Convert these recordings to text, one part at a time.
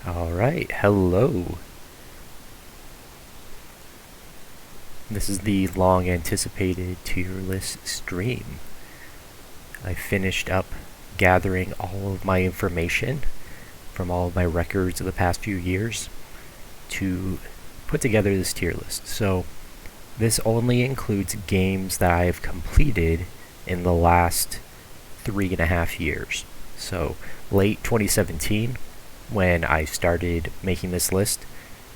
Alright, hello. This is the long anticipated tier list stream. I finished up gathering all of my information from all of my records of the past few years to put together this tier list. So this only includes games that I have completed in the last 3.5 years. So late 2017, when I started making this list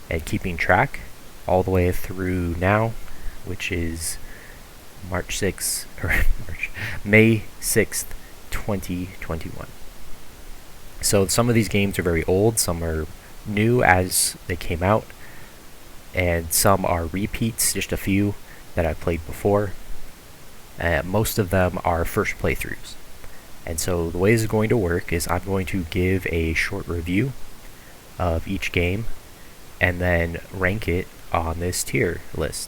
and keeping track, all the way through now, which is May 6th, 2021. So some of these games are very old, some are new as they came out, and some are repeats, just a few that I've played before. Most of them are first playthroughs. And so the way this is going to work is I'm going to give a short review of each game and then rank it on this tier list.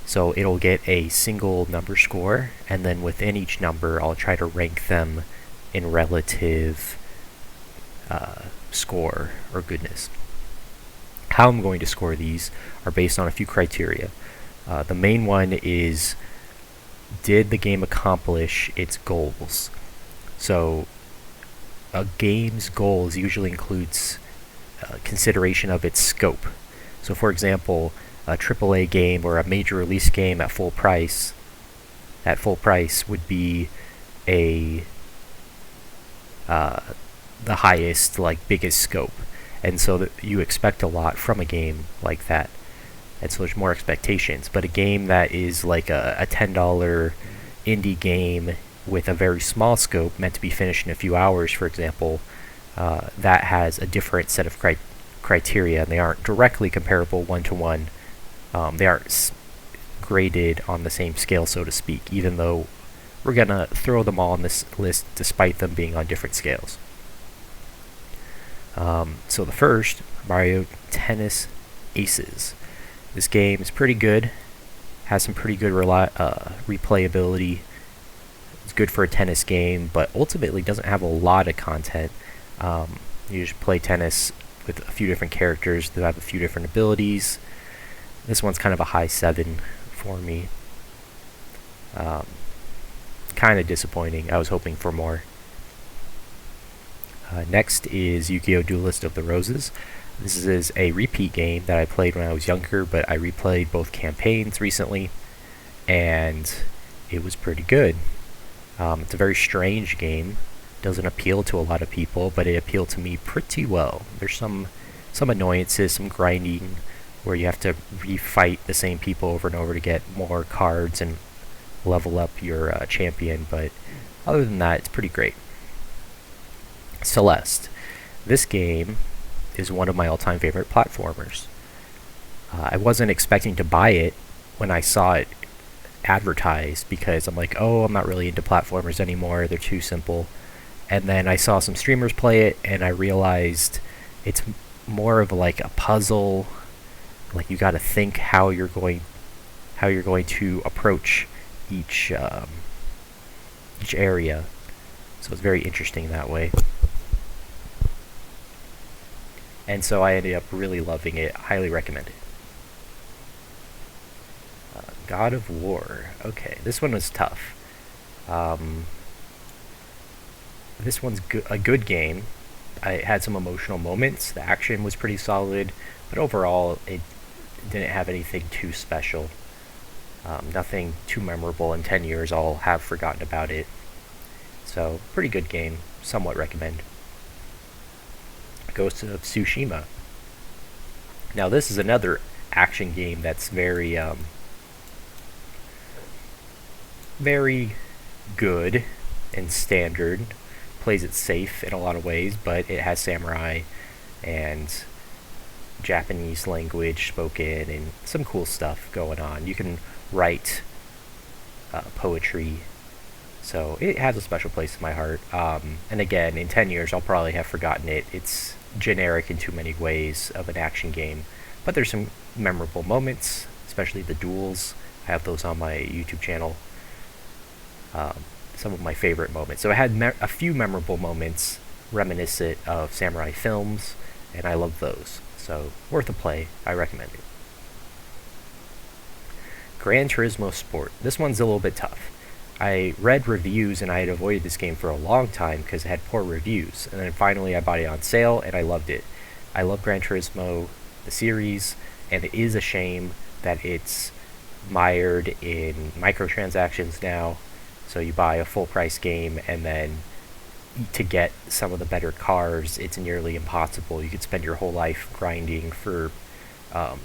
So it'll get a single number score, and then within each number I'll try to rank them in relative score or goodness. How I'm going to score these are based on a few criteria. The main one is, did the game accomplish its goals? So a game's goals usually includes consideration of its scope. So for example, a AAA game or a major release game at full price would be a the highest, biggest scope, and so that you expect a lot from a game like that, and so there's more expectations. But a game that is like a $10 indie game with a very small scope, meant to be finished in a few hours, for example, that has a different set of criteria, and they aren't directly comparable one-to-one. They aren't graded on the same scale, so to speak, even though we're going to throw them all on this list despite them being on different scales. So the first, Mario Tennis Aces. This game is pretty good, has some pretty good replayability. It's good for a tennis game, but ultimately doesn't have a lot of content. You just play tennis with a few different characters that have a few different abilities. This one's kind of a high 7 for me. Kind of disappointing. I was hoping for more. Next is Yu-Gi-Oh! Duelist of the Roses. This is a repeat game that I played when I was younger, but I replayed both campaigns recently, and it was pretty good. It's a very strange game. Doesn't appeal to a lot of people, but it appealed to me pretty well. There's some annoyances, some grinding, where you have to refight the same people over and over to get more cards and level up your champion, but other than that, it's pretty great. Celeste. This game is one of my all-time favorite platformers. I wasn't expecting to buy it when I saw it advertised, because I'm like, oh, I'm not really into platformers anymore, they're too simple. And then I saw some streamers play it, and I realized it's more of like a puzzle. Like, you got to think how you're going to approach each area. So it's very interesting that way. And so I ended up really loving it. Highly recommend it. God of War. Okay, this one was tough. This one's a good game. I had some emotional moments. The action was pretty solid, but overall, it didn't have anything too special. Nothing too memorable. In 10 years, I'll have forgotten about it. So, pretty good game. Somewhat recommend. Ghost of Tsushima. Now, this is another action game that's very good and standard. Plays it safe in a lot of ways, but it has samurai and Japanese language spoken and some cool stuff going on. You can write poetry, so it has a special place in my heart. And again, in 10 years, I'll probably have forgotten it. It's generic in too many ways of an action game, but there's some memorable moments, especially the duels. I have those on my YouTube channel. Some of my favorite moments. So it had a few memorable moments reminiscent of samurai films, and I love those. So worth a play. I recommend it. Gran Turismo Sport. This one's a little bit tough. I read reviews and I had avoided this game for a long time because it had poor reviews, and then finally I bought it on sale and I loved it. I love Gran Turismo, the series, and it is a shame that it's mired in microtransactions now. So you buy a full price game, and then to get some of the better cars, it's nearly impossible. You could spend your whole life grinding for um,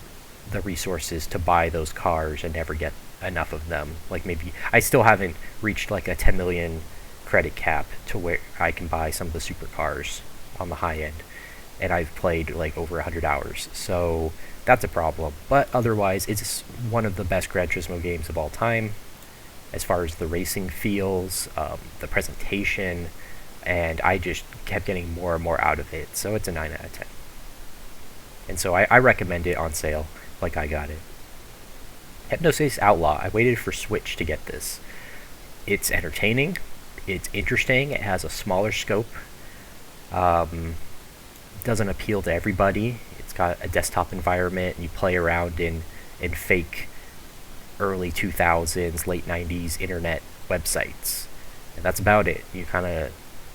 the resources to buy those cars and never get enough of them. Like maybe I still haven't reached like a 10 million credit cap to where I can buy some of the supercars on the high end, and I've played like over 100 hours. So that's a problem. But otherwise, it's one of the best Gran Turismo games of all time, as far as the racing feels, the presentation, and I just kept getting more and more out of it. So it's a 9 out of 10. And so I recommend it on sale, like I got it. Hypnosis Outlaw. I waited for Switch to get this. It's entertaining. It's interesting. It has a smaller scope. Doesn't appeal to everybody. It's got a desktop environment, and you play around in fake early 2000s, late 90s internet websites. And that's about it. You kind of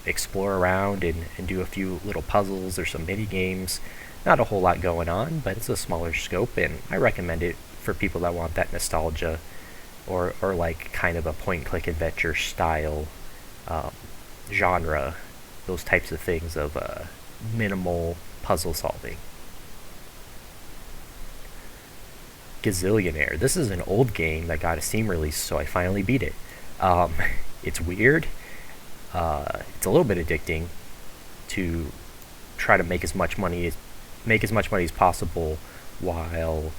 explore around and do a few little puzzles or some mini games. Not a whole lot going on, but it's a smaller scope, and I recommend it for people that want that nostalgia, or like kind of a point-click adventure style genre, those types of things of minimal puzzle solving. Gazillionaire. This is an old game that got a Steam release, so I finally beat it. It's weird. It's a little bit addicting to try to make as much money as possible while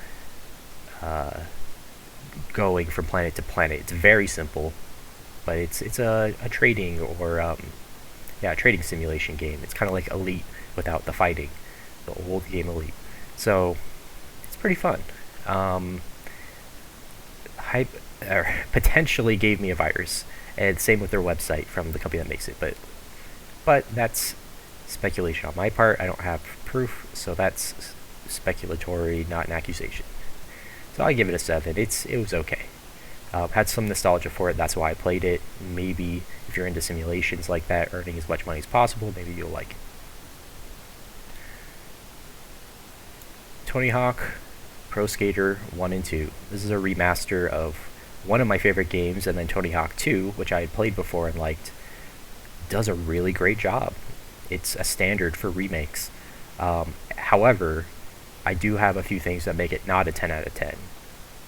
going from planet to planet. It's very simple, but it's a trading or a trading simulation game. It's kind of like Elite without the fighting, the old game Elite. So it's pretty fun. Potentially gave me a virus, and same with their website from the company that makes it. But that's speculation on my part. I don't have proof, so that's speculatory, not an accusation. So I give it a 7. It was okay. Had some nostalgia for it. That's why I played it. Maybe if you're into simulations like that, earning as much money as possible, maybe you'll like it. Tony Hawk Pro Skater 1 and 2. This is a remaster of one of my favorite games, and then Tony Hawk 2, which I had played before and liked, does a really great job. It's a standard for remakes. However, I do have a few things that make it not a 10 out of 10.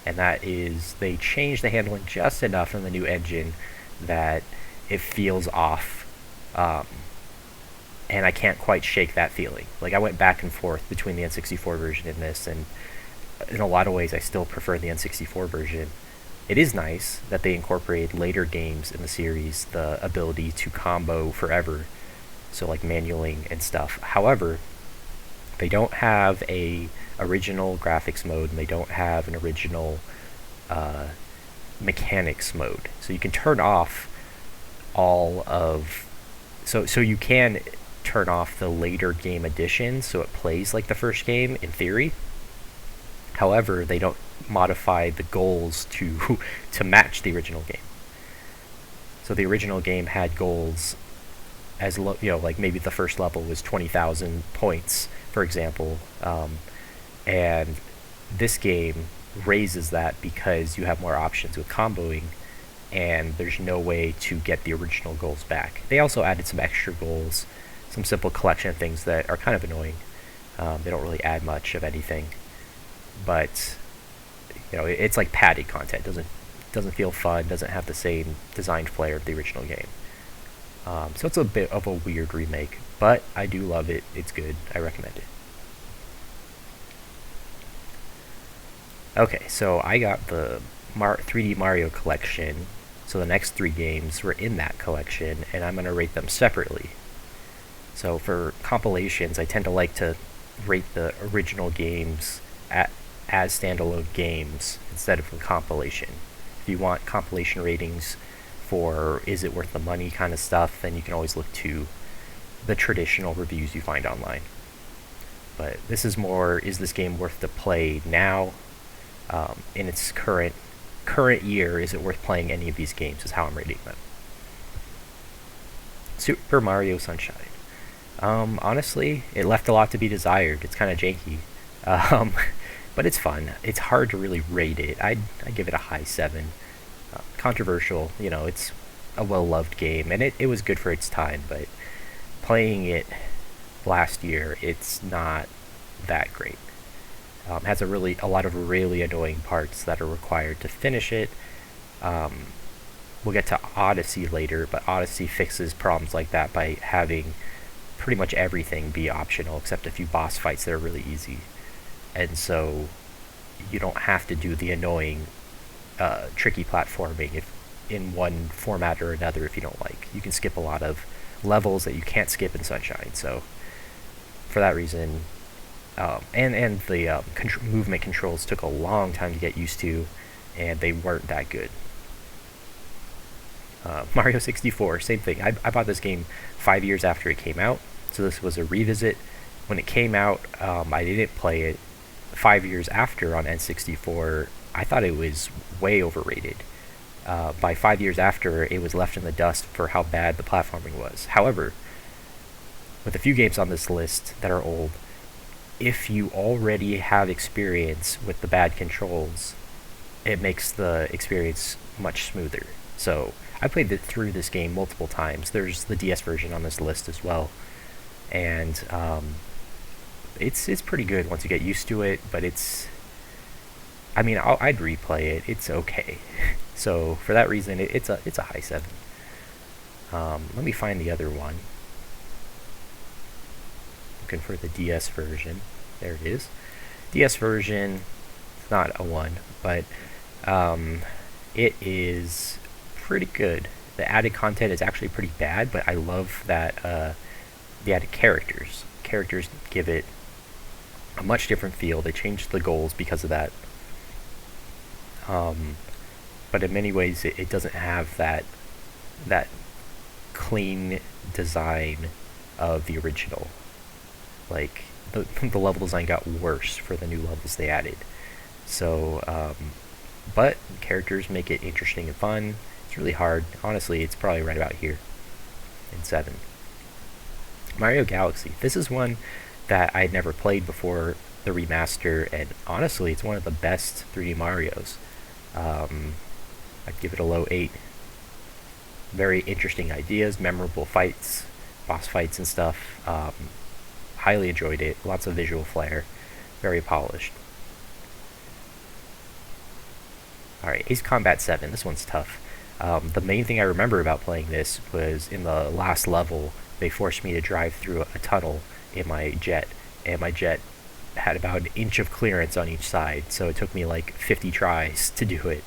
And that is, they changed the handling just enough in the new engine that it feels off. And I can't quite shake that feeling. Like, I went back and forth between the N64 version and this, and in a lot of ways I still prefer the N64 version. It is nice that they incorporate later games in the series the ability to combo forever, so like manualing and stuff. However, they don't have a original graphics mode, and they don't have an original mechanics mode. So you can turn off all of... So you can turn off the later game editions so it plays like the first game, in theory. However, they don't modify the goals to match the original game. So the original game had goals as like maybe the first level was 20,000 points, for example, and this game raises that because you have more options with comboing, and there's no way to get the original goals back. They also added some extra goals, some simple collection of things that are kind of annoying. They don't really add much of anything, but it's like padded content. Doesn't feel fun. Doesn't have the same designed flair of the original game. So it's a bit of a weird remake, but I do love it. It's good. I recommend it. Okay, so I got the 3D Mario collection, so the next 3 games were in that collection, and I'm going to rate them separately. So for compilations, I tend to like to rate the original games as standalone games instead of a compilation. If you want compilation ratings for is it worth the money kind of stuff, then you can always look to the traditional reviews you find online. But this is more, is this game worth to play now, in its current year? Is it worth playing any of these games? Is how I'm rating them. Super Mario Sunshine. Honestly, it left a lot to be desired. It's kind of janky, um, but it's fun. It's hard to really rate it. I give it a high 7. Controversial, it's a well-loved game, and it was good for its time, but playing it last year, it's not that great. Has a lot of really annoying parts that are required to finish it. We'll get to Odyssey later, but Odyssey fixes problems like that by having pretty much everything be optional except a few boss fights that are really easy. And so you don't have to do the annoying, tricky platforming if in one format or another if you don't like. You can skip a lot of levels that you can't skip in Sunshine. So for that reason, and the movement controls took a long time to get used to, and they weren't that good. Mario 64, same thing. I bought this game 5 years after it came out, so this was a revisit. When it came out, I didn't play it. 5 years after on N64, I thought it was way overrated. By 5 years after, it was left in the dust for how bad the platforming was. However, with a few games on this list that are old, if you already have experience with the bad controls, it makes the experience much smoother. So I played through this game multiple times. There's the DS version on this list as well, and it's pretty good once you get used to it. But I'd replay it. It's okay. So for that reason, it's a high 7. Let me find the other one. Looking for the DS version. There it is. DS version, it's not a 1, but it is pretty good. The added content is actually pretty bad, but I love that the added characters. Characters give it a much different feel. They changed the goals because of that. But in many ways, it doesn't have that clean design of the original. Like, the level design got worse for the new levels they added. So, but characters make it interesting and fun. It's really hard. Honestly, it's probably right about here in 7. Mario Galaxy. This is one that I'd never played before the remaster, and honestly, it's one of the best 3D Marios. I'd give it a low 8. Very interesting ideas, memorable fights, boss fights and stuff. Highly enjoyed it. Lots of visual flair. Very polished. Alright, Ace Combat 7. This one's tough. The main thing I remember about playing this was in the last level, they forced me to drive through a tunnel in my jet, and my jet had about an inch of clearance on each side, so it took me like 50 tries to do it.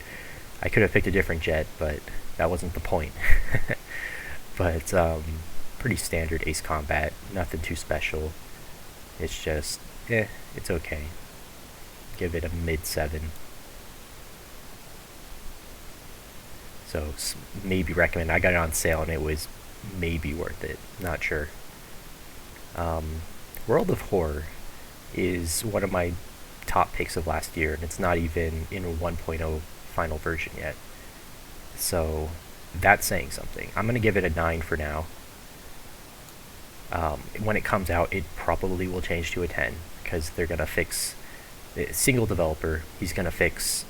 I could have picked a different jet, but that wasn't the point. But pretty standard Ace Combat, nothing too special. It's just, it's okay. Give it a mid 7. So maybe recommend. I got it on sale and it was maybe worth it. Not sure. World of Horror is one of my top picks of last year, and it's not even in a 1.0 final version yet. So that's saying something. I'm going to give it a 9 for now. When it comes out, it probably will change to a 10, because they're going to fix... Single developer, he's going to fix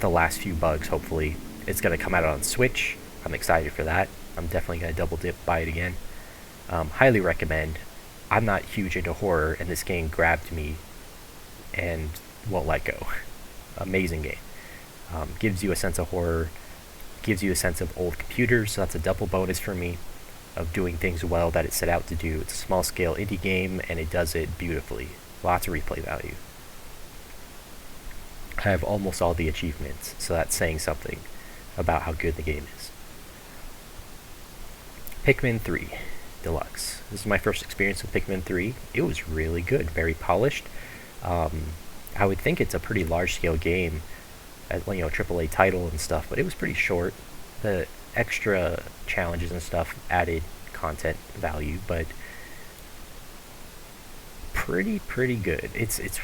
the last few bugs, hopefully. It's going to come out on Switch. I'm excited for that. I'm definitely going to double dip, buy it again. Highly recommend. I'm not huge into horror, and this game grabbed me and won't let go. Amazing game. Gives you a sense of horror, gives you a sense of old computers, so that's a double bonus for me of doing things well that it set out to do. It's a small scale indie game, and it does it beautifully. Lots of replay value. I have almost all the achievements, so that's saying something about how good the game is. Pikmin 3 Deluxe. This is my first experience with Pikmin 3. It was really good, very polished. I would think it's a pretty large-scale game, AAA title and stuff, but it was pretty short. The extra challenges and stuff added content value, but pretty good. It's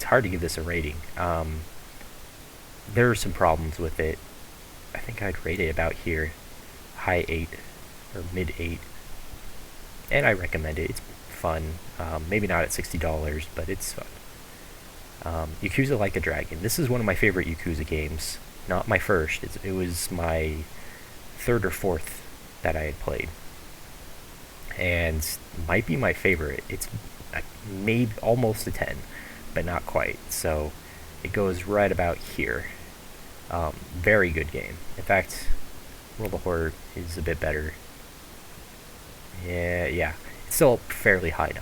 hard to give this a rating. There are some problems with it. I think I'd rate it about here, high 8 or mid 8, and I recommend it. It's fun. Maybe not at $60, but it's fun. Yakuza Like a Dragon. This is one of my favorite Yakuza games. Not my first. It was my third or fourth that I had played, and might be my favorite. It's maybe almost a 10, but not quite. So it goes right about here. Very good game. In fact, World of Horror is a bit better. Yeah. It's still fairly high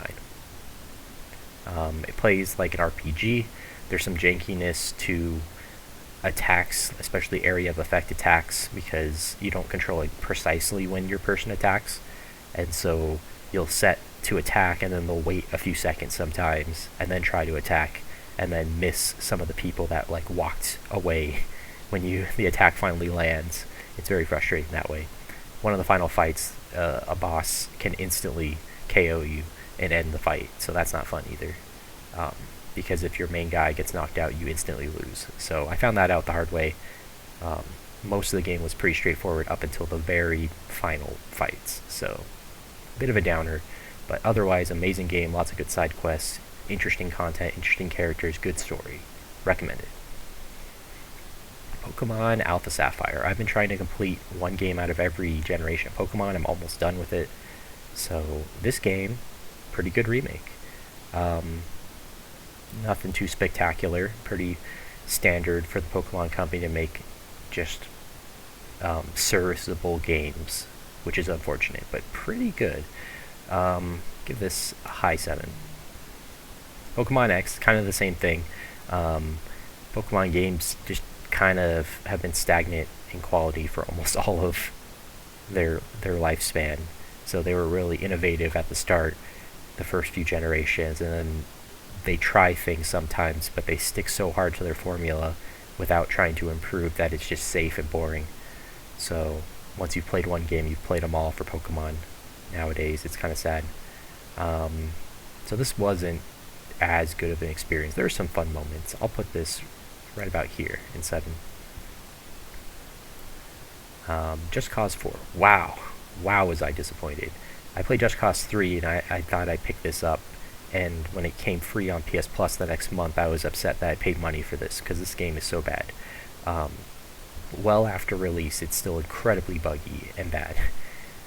9. It plays like an RPG. There's some jankiness to attacks, especially area of effect attacks, because you don't control it precisely when your person attacks, and so you'll set to attack and then they'll wait a few seconds sometimes and then try to attack and then miss some of the people that like walked away when the attack finally lands. It's very frustrating that way. One of the final fights, a boss can instantly KO you and end the fight, so that's not fun either. Because if your main guy gets knocked out, you instantly lose. So I found that out the hard way. Most of the game was pretty straightforward up until the very final fights. So a bit of a downer, but otherwise amazing game, lots of good side quests, interesting content, interesting characters, good story. Recommend it. Pokemon Alpha Sapphire. I've been trying to complete one game out of every generation of Pokemon. I'm almost done with it. So this game, pretty good remake. Nothing too spectacular, pretty standard for the Pokemon Company to make just serviceable games, which is unfortunate, but pretty good. Give this a high 7. Pokemon X, kind of the same thing. Pokemon games just kind of have been stagnant in quality for almost all of their lifespan. So they were really innovative at the start, the first few generations, and then they try things sometimes, but they stick so hard to their formula without trying to improve that it's just safe and boring. So once you've played one game, you've played them all for Pokemon nowadays. It's kind of sad. So this wasn't as good of an experience. There are some fun moments. I'll put this right about here in 7. Just Cause 4. Wow, was I disappointed. I played Just Cause 3 and I thought I'd pick this up, and when it came free on PS Plus the next month, I was upset that I paid money for this, because this game is so bad. Well after release, it's still incredibly buggy and bad.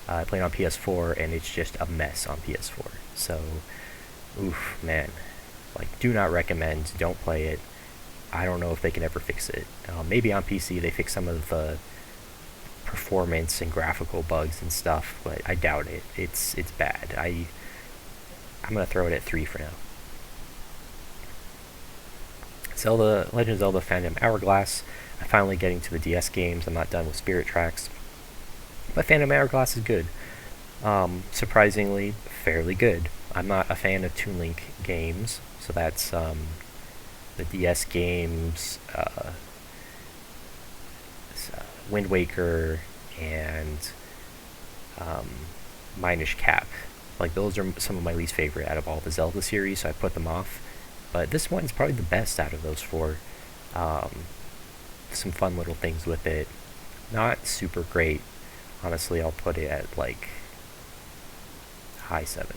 I played on PS4 and it's just a mess on PS4. So, oof, man. Like, do not recommend, don't play it. I don't know if they can ever fix it. Maybe on PC they fix some of the performance and graphical bugs and stuff, but I doubt it. It's bad. I'm gonna throw it at 3 for now. Legend of Zelda Phantom Hourglass. I'm finally getting to the DS games. I'm not done with Spirit Tracks, but Phantom Hourglass is good. Surprisingly, fairly good. I'm not a fan of Toon Link games, so that's the DS games, Wind Waker and Minish Cap. Like, those are some of my least favorite out of all the Zelda series, so I put them off. But this one's probably the best out of those 4. Some fun little things with it. Not super great. Honestly, I'll put it at like high 7.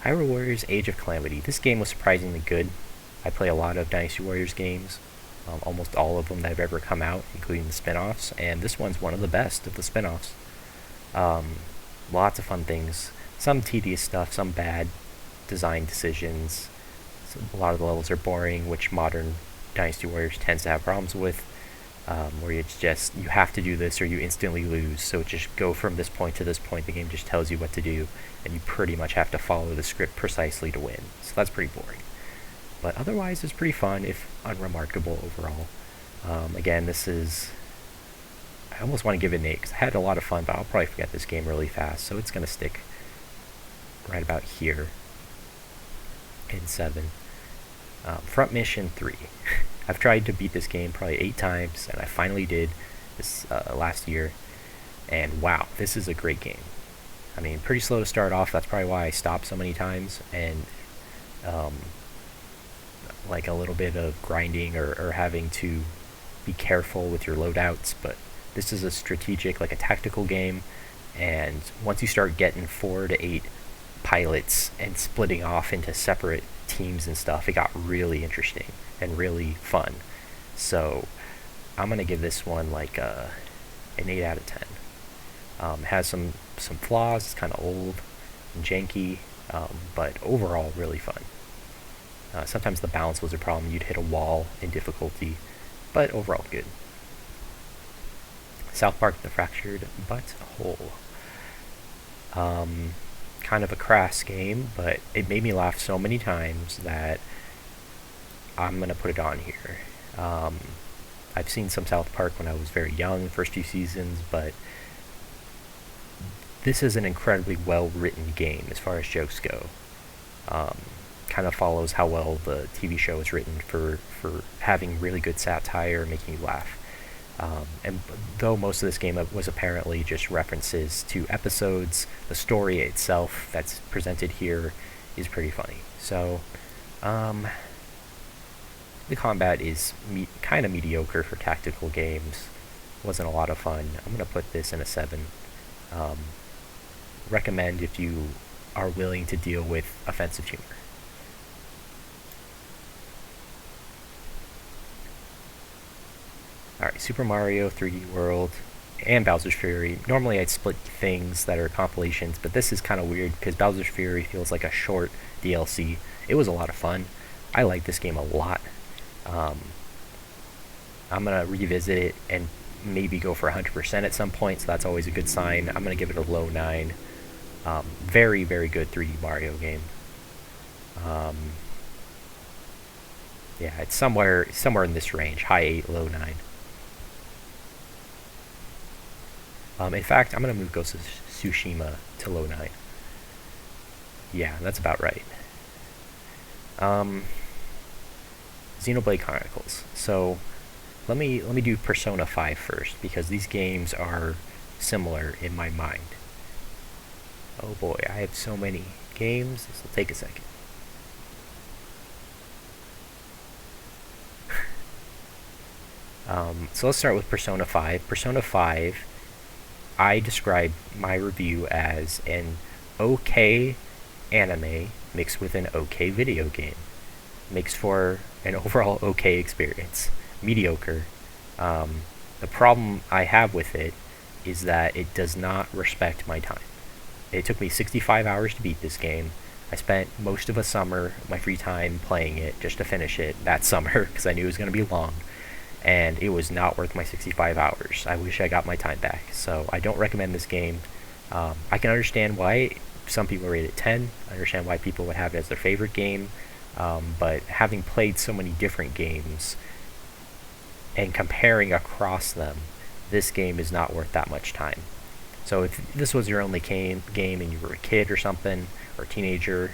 Hyrule Warriors Age of Calamity. This game was surprisingly good. I play a lot of Dynasty Warriors games. Almost all of them that have ever come out, including the spin-offs, and this one's one of the best of the spin-offs. Lots of fun things. Some tedious stuff, some bad design decisions. So a lot of the levels are boring, which modern Dynasty Warriors tends to have problems with, where it's just, you have to do this or you instantly lose, so just go from this point to this point, the game just tells you what to do, and you pretty much have to follow the script precisely to win. So that's pretty boring. But otherwise, it's pretty fun, if unremarkable overall. Again, this is... I almost want to give it an 8, because I had a lot of fun, but I'll probably forget this game really fast, so it's going to stick right about here in 7. Front Mission 3. I've tried to beat this game probably 8 times, and I finally did this last year, and wow, this is a great game. I mean, pretty slow to start off. That's probably why I stopped so many times, and um, like a little bit of grinding or having to be careful with your loadouts. But this is a strategic, like a tactical game, and once you start getting 4 to 8 pilots and splitting off into separate teams and stuff, it got really interesting and really fun. So I'm gonna give this one like an 8 out of 10. Has some flaws. It's kind of old and janky, but overall really fun. Sometimes the balance was a problem. You'd hit a wall in difficulty, but overall good. South Park: The Fractured But Whole. Kind of a crass game, but it made me laugh so many times that I'm gonna put it on here. I've seen some South Park when I was very young, first few seasons, but this is an incredibly well-written game as far as jokes go. Kind of follows how well the TV show is written for having really good satire, making you laugh. And though most of this game was apparently just references to episodes, the story itself that's presented here is pretty funny. So, the combat is kind of mediocre for tactical games. Wasn't a lot of fun. I'm going to put this in a 7. Recommend if you are willing to deal with offensive humor. Alright, Super Mario 3D World and Bowser's Fury. Normally I'd split things that are compilations, but this is kind of weird because Bowser's Fury feels like a short DLC. It was a lot of fun. I like this game a lot. I'm going to revisit it and maybe go for 100% at some point, so that's always a good sign. I'm going to give it a low 9. Very, very good 3D Mario game. Yeah, it's somewhere in this range, high 8, low 9. In fact, I'm going to move Ghost of Tsushima to low 9. Yeah, that's about right. Xenoblade Chronicles. So let me do Persona 5 first, because these games are similar in my mind. Oh boy, I have so many games. This will take a second. So let's start with Persona 5. Persona 5, I describe my review as an okay anime mixed with an okay video game. Makes for an overall okay experience. Mediocre. The problem I have with it is that it does not respect my time. It took me 65 hours to beat this game. I spent most of a summer, my free time, playing it just to finish it that summer because I knew it was going to be long. And it was not worth my 65 hours. I wish I got my time back. So I don't recommend this game. I can understand why some people rate it 10. I understand why people would have it as their favorite game. But having played so many different games and comparing across them, this game is not worth that much time. So if this was your only game and you were a kid or something, or a teenager,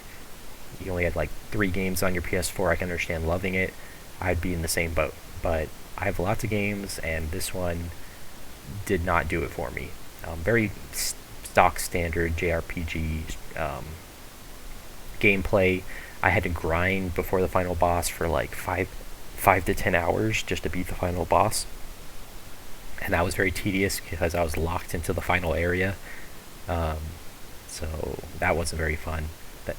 you only had like 3 games on your PS4, I can understand loving it. I'd be in the same boat. But I have lots of games, and this one did not do it for me. Very stock standard JRPG gameplay. I had to grind before the final boss for like 5 to 10 hours just to beat the final boss. And that was very tedious because I was locked into the final area. So that wasn't very fun.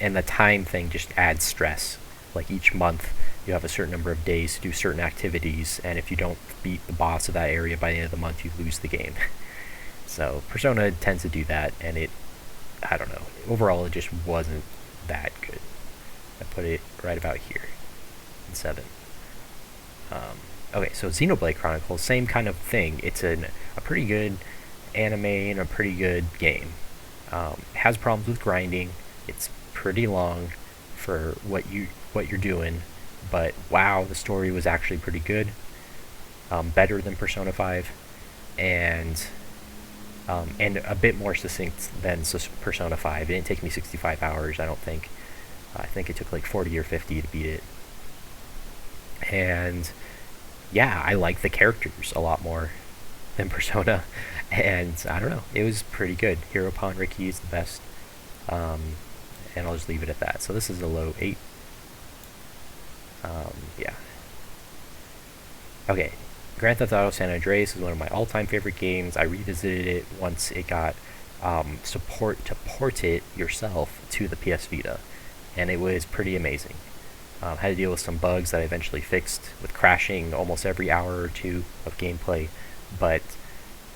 And the time thing just adds stress. Like each month, you have a certain number of days to do certain activities, and if you don't beat the boss of that area by the end of the month, you lose the game. So Persona tends to do that, and I don't know. Overall, it just wasn't that good. I put it right about here, in 7. Okay, so Xenoblade Chronicles, same kind of thing. It's a pretty good anime and a pretty good game. It has problems with grinding. It's pretty long for what you're doing, but wow, the story was actually pretty good. Better than Persona 5, and a bit more succinct than Persona 5. It didn't take me 65 hours, I don't think. I think it took like 40 or 50 to beat it. And yeah, I like the characters a lot more. than Persona, and I don't know, it was pretty good. Hero Pawn Riki is the best, and I'll just leave it at that. So this is a low 8. Yeah. Okay, Grand Theft Auto San Andreas is one of my all-time favorite games. I revisited it once it got support to port it yourself to the PS Vita, and it was pretty amazing. Had to deal with some bugs that I eventually fixed with crashing almost every hour or two of gameplay, but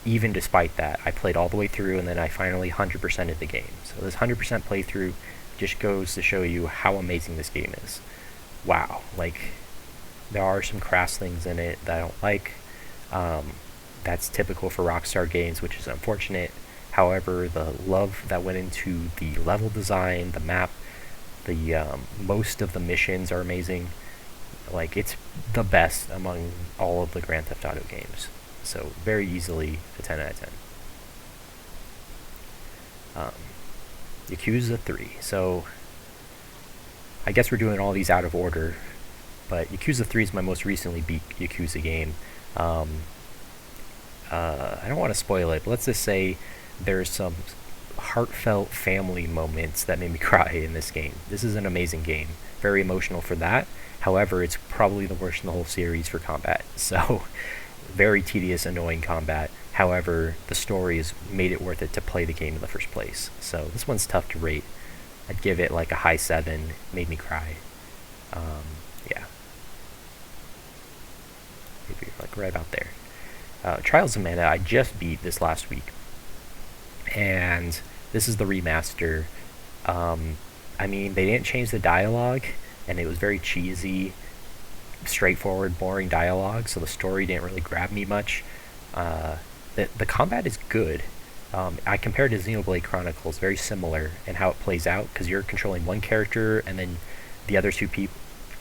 even despite that, I played all the way through, and then I finally 100%ed the game. So this 100% playthrough just goes to show you how amazing this game is. Wow, like, there are some crass things in it that I don't like. That's typical for Rockstar games, which is unfortunate. However, the love that went into the level design, the map, the most of the missions are amazing. Like, it's the best among all of the Grand Theft Auto games. So very easily a 10 out of 10. Yakuza 3. So I guess we're doing all these out of order, but Yakuza 3 is my most recently beat Yakuza game. I don't want to spoil it, but let's just say there's some heartfelt family moments that made me cry in this game. This is an amazing game. Very emotional for that. However, it's probably the worst in the whole series for combat. So very tedious, annoying combat. However, the story has made it worth it to play the game in the first place. So this one's tough to rate. I'd give it like a high 7. Made me cry. Yeah. Maybe like right about there. Trials of Mana I just beat this last week, and this is the remaster. I mean, they didn't change the dialogue, and it was very cheesy, straightforward, boring dialogue, so the story didn't really grab me much. The combat is good. I compared to Xenoblade Chronicles, very similar in how it plays out, because you're controlling one character, and then the other two people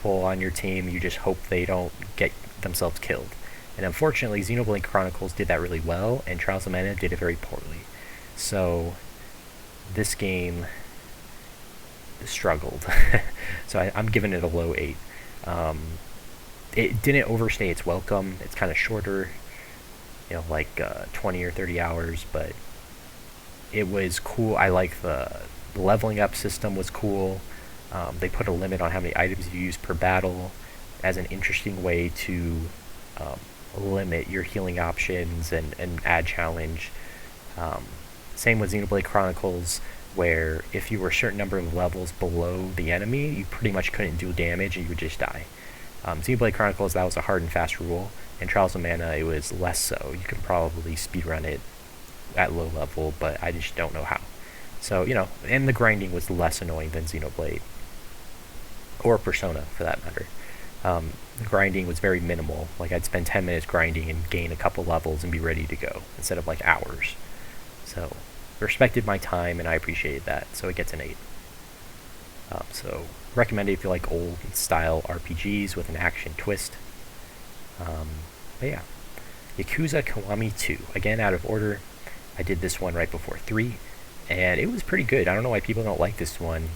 on your team, you just hope they don't get themselves killed. And unfortunately, Xenoblade Chronicles did that really well, and Trials of Mana did it very poorly. So this game struggled. So I'm giving it a low 8. It didn't overstay its welcome. It's kind of shorter, like 20 or 30 hours, but it was cool. I like the leveling up system was cool. They put a limit on how many items you use per battle as an interesting way to limit your healing options and add challenge. Same with Xenoblade Chronicles, where if you were a certain number of levels below the enemy, you pretty much couldn't do damage and you would just die. Xenoblade Chronicles, that was a hard and fast rule. In Trials of Mana, it was less so. You could probably speedrun it at low level, but I just don't know how. So, and the grinding was less annoying than Xenoblade. Or Persona, for that matter. The grinding was very minimal. Like, I'd spend 10 minutes grinding and gain a couple levels and be ready to go, instead of like hours. So, respected my time, and I appreciated that, so it gets an 8. So, recommend it if you like old style RPGs with an action twist. But yeah, Yakuza Kiwami 2. Again, out of order. I did this one right before 3, and it was pretty good. I don't know why people don't like this one.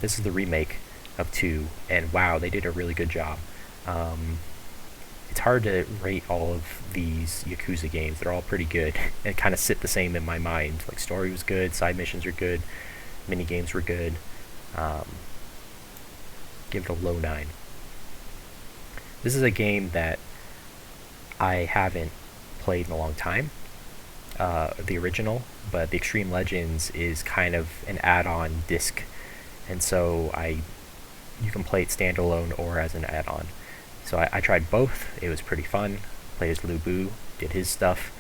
This is the remake of 2, and wow, they did a really good job. It's hard to rate all of these Yakuza games. They're all pretty good and kind of sit the same in my mind. Like, story was good, side missions were good, mini games were good. Give it a low 9. This is a game that I haven't played in a long time, the original, but the Extreme Legends is kind of an add-on disc, and so you can play it standalone or as an add-on. So I tried both. It was pretty fun. Played as Lu Bu, did his stuff,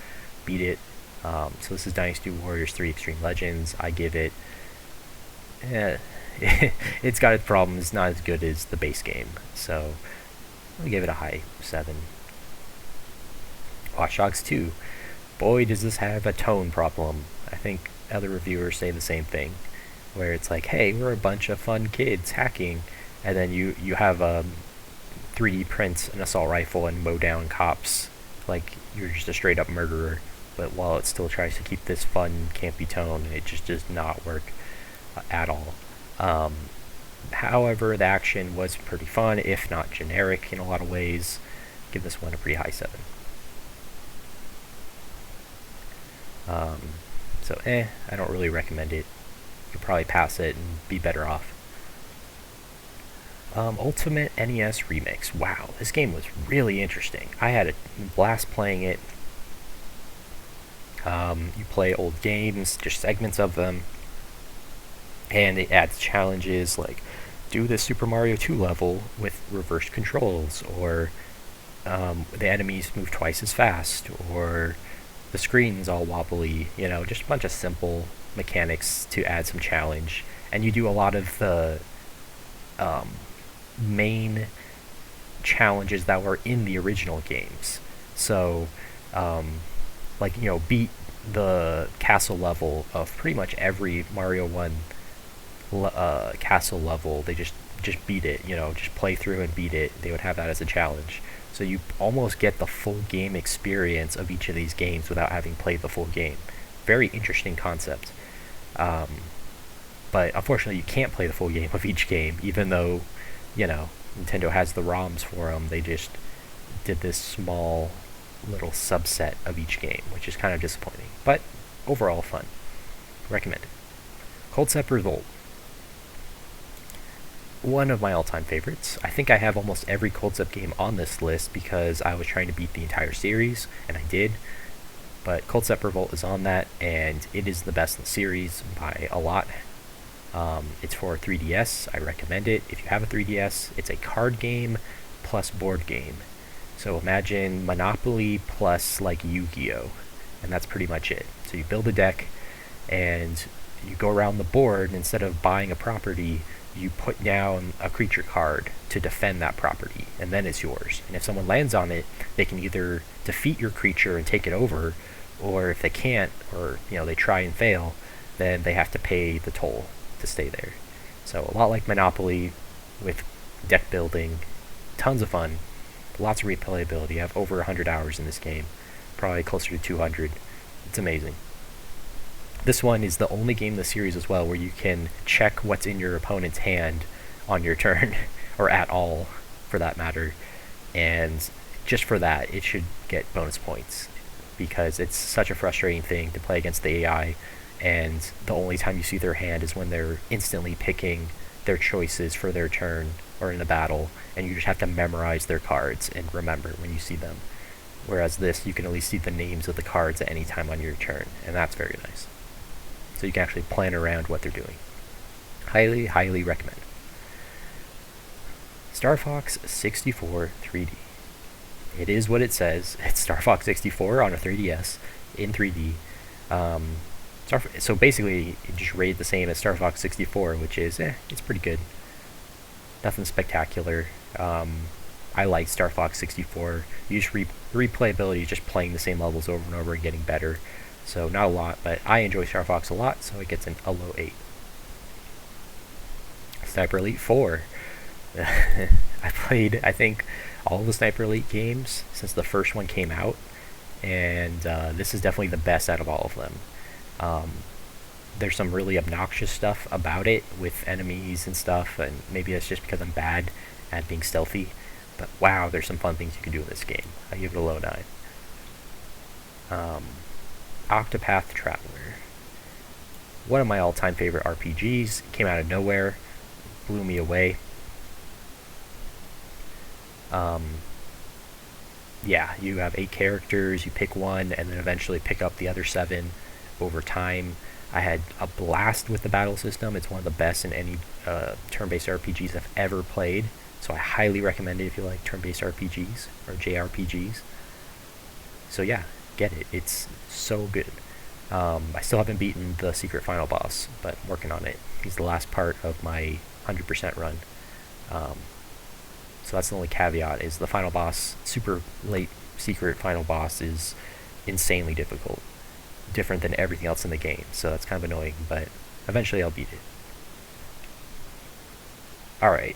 beat it. So this is Dynasty Warriors 3 Extreme Legends. I give it... it's got its problems. It's not as good as the base game. So I'll give it a high 7. Watch Dogs 2. Boy, does this have a tone problem. I think other reviewers say the same thing, where it's like, hey, we're a bunch of fun kids hacking, and then you have 3D print an assault rifle and mow down cops like you're just a straight up murderer. But while it still tries to keep this fun, campy tone, it just does not work at all. However, the action was pretty fun, if not generic in a lot of ways. Give this one a pretty high 7. Um, so, I don't really recommend it. You'll probably pass it and be better off. Ultimate NES Remix. Wow, this game was really interesting. I had a blast playing it. You play old games, just segments of them, and it adds challenges like do the Super Mario 2 level with reverse controls, or the enemies move twice as fast, or the screen's all wobbly. Just a bunch of simple mechanics to add some challenge. And you do a lot of the um, main challenges that were in the original games. So, beat the castle level of pretty much every Mario 1 castle level. They just beat it. Just play through and beat it. They would have that as a challenge. So you almost get the full game experience of each of these games without having played the full game. Very interesting concept. But unfortunately, you can't play the full game of each game, even though, Nintendo has the ROMs for them. They just did this small little subset of each game, which is kind of disappointing. But overall, fun. Recommended. Cold Step Revolt. One of my all-time favorites. I think I have almost every Cold Step game on this list because I was trying to beat the entire series, and I did. But Cold Step Revolt is on that, and it is the best in the series by a lot. It's for 3DS. I recommend it. If you have a 3DS, it's a card game plus board game. So imagine Monopoly plus like Yu-Gi-Oh! And that's pretty much it. So you build a deck, and you go around the board, and instead of buying a property, you put down a creature card to defend that property, and then it's yours. And if someone lands on it, they can either defeat your creature and take it over, or if they can't, or they try and fail, then they have to pay the toll to stay there. So a lot like Monopoly with deck building, tons of fun, lots of replayability. I have over 100 hours in this game, probably closer to 200. It's amazing. This one is the only game in the series as well where you can check what's in your opponent's hand on your turn, or at all, for that matter. And just for that, it should get bonus points, because it's such a frustrating thing to play against the AI, and the only time you see their hand is when they're instantly picking their choices for their turn or in a battle, and you just have to memorize their cards and remember when you see them. Whereas this, you can at least see the names of the cards at any time on your turn, and that's very nice. So you can actually plan around what they're doing. Highly, highly recommend. Star Fox 64 3D. It is what it says. It's Star Fox 64 on a 3DS in 3D. So basically, it just rated the same as Star Fox 64, which is, it's pretty good. Nothing spectacular. I like Star Fox 64. You just replayability is just playing the same levels over and over and getting better. So not a lot, but I enjoy Star Fox a lot, so it gets a low 8. Sniper Elite 4. I played, I think, all the Sniper Elite games since the first one came out, and this is definitely the best out of all of them. There's some really obnoxious stuff about it with enemies and stuff, and maybe that's just because I'm bad at being stealthy, but wow, there's some fun things you can do in this game. I give it a low 9. Octopath Traveler. One of my all-time favorite RPGs. Came out of nowhere, blew me away. You have 8 characters, you pick one, and then eventually pick up the other 7 over time. I had a blast with the battle system. It's one of the best in any turn-based RPGs I've ever played, so I highly recommend it if you like turn-based RPGs, or JRPGs. So yeah, get it. It's so good. I still haven't beaten the secret final boss, but I'm working on it. He's the last part of my 100% run. So that's the only caveat, is the final boss, super late secret final boss, is insanely difficult. Different than everything else in the game, so that's kind of annoying, but eventually I'll beat it. Alright,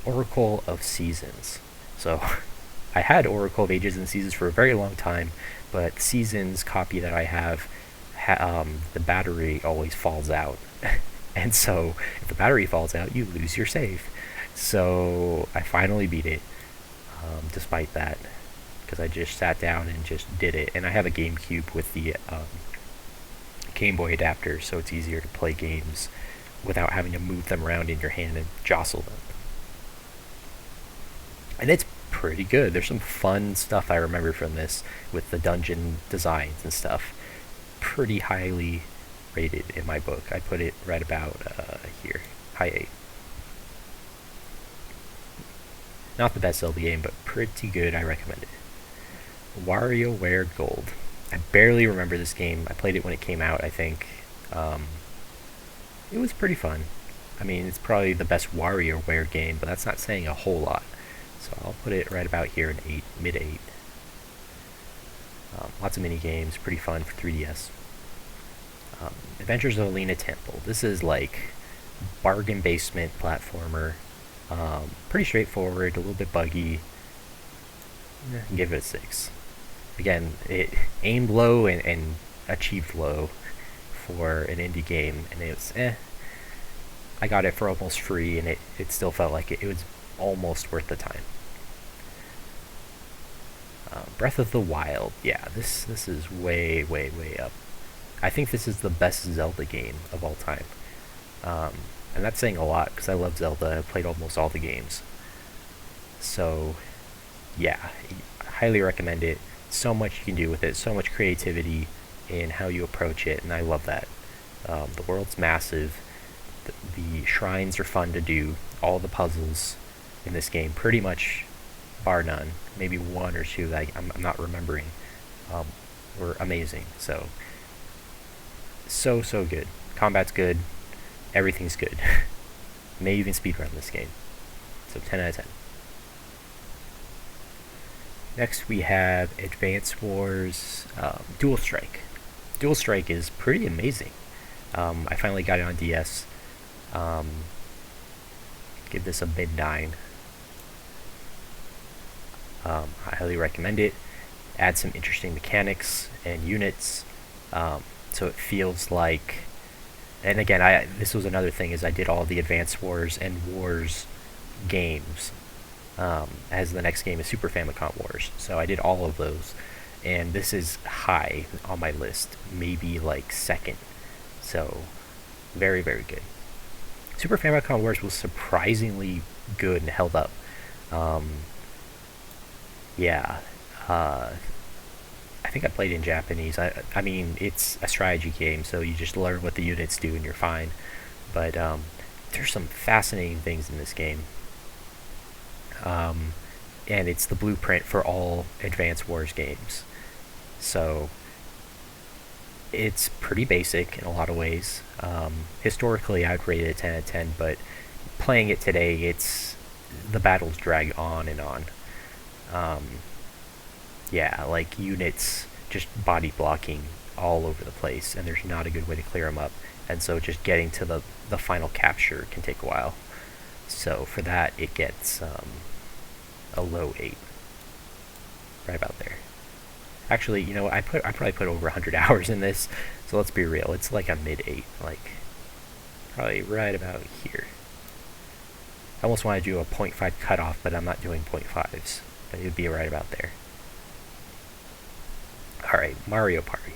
Oracle of Seasons. So, I had Oracle of Ages and Seasons for a very long time, but Seasons copy that I have, the battery always falls out. And so, if the battery falls out, you lose your save. So, I finally beat it, despite that, because I just sat down and just did it. And I have a GameCube with the Game Boy adapter, so it's easier to play games without having to move them around in your hand and jostle them. And it's pretty good. There's some fun stuff I remember from this with the dungeon designs and stuff. Pretty highly rated in my book. I put it right about here, high 8. Not the best Zelda game, but pretty good. I recommend it. WarioWare Gold. I barely remember this game. I played it when it came out, I think. It was pretty fun. I mean, it's probably the best WarioWare game, but that's not saying a whole lot. So I'll put it right about here in 8, mid 8. Lots of mini games, pretty fun for 3DS. Adventures of Alina Temple. This is like bargain basement platformer. Pretty straightforward, a little bit buggy. Give it a 6. Again, it aimed low and achieved low for an indie game, and it was I got it for almost free, and it still felt like it was almost worth the time. Breath of the Wild. Yeah, this is way, way, way up. I think this is the best Zelda game of all time. And that's saying a lot, because I love Zelda. I've played almost all the games. So, yeah, I highly recommend it. So much you can do with it, so much creativity in how you approach it, and I love that. The world's massive. The shrines are fun to do. All the puzzles in this game, pretty much bar none, maybe one or two that I'm not remembering, were amazing. So good. Combat's good. Everything's good. May even speedrun this game. So 10 out of 10. Next we have Advance Wars Dual Strike. Dual Strike is pretty amazing. I finally got it on DS. Give this a mid 9. I highly recommend it. Add some interesting mechanics and units, so it feels like. And again, this was another thing, is I did all the Advance Wars and Wars games, as the next game is Super Famicom Wars. So I did all of those, and this is high on my list, maybe like second. So very, very good. Super Famicom Wars was surprisingly good and held up. Yeah, I think I played in Japanese. I mean, it's a strategy game, so you just learn what the units do and you're fine. But there's some fascinating things in this game. And it's the blueprint for all Advance Wars games. So it's pretty basic in a lot of ways. Historically, I'd rate it a 10 out of 10, but playing it today, the battles drag on and on. Yeah, like units just body blocking all over the place, and there's not a good way to clear them up, and so just getting to the final capture can take a while. So for that, it gets a low 8, right about there. Actually, you know, I probably put over 100 hours in this, so let's be real, it's like a mid 8, like probably right about here. I almost want to do a 0.5 cutoff, but I'm not doing 0.5s. But it would be right about there. Alright, Mario Party.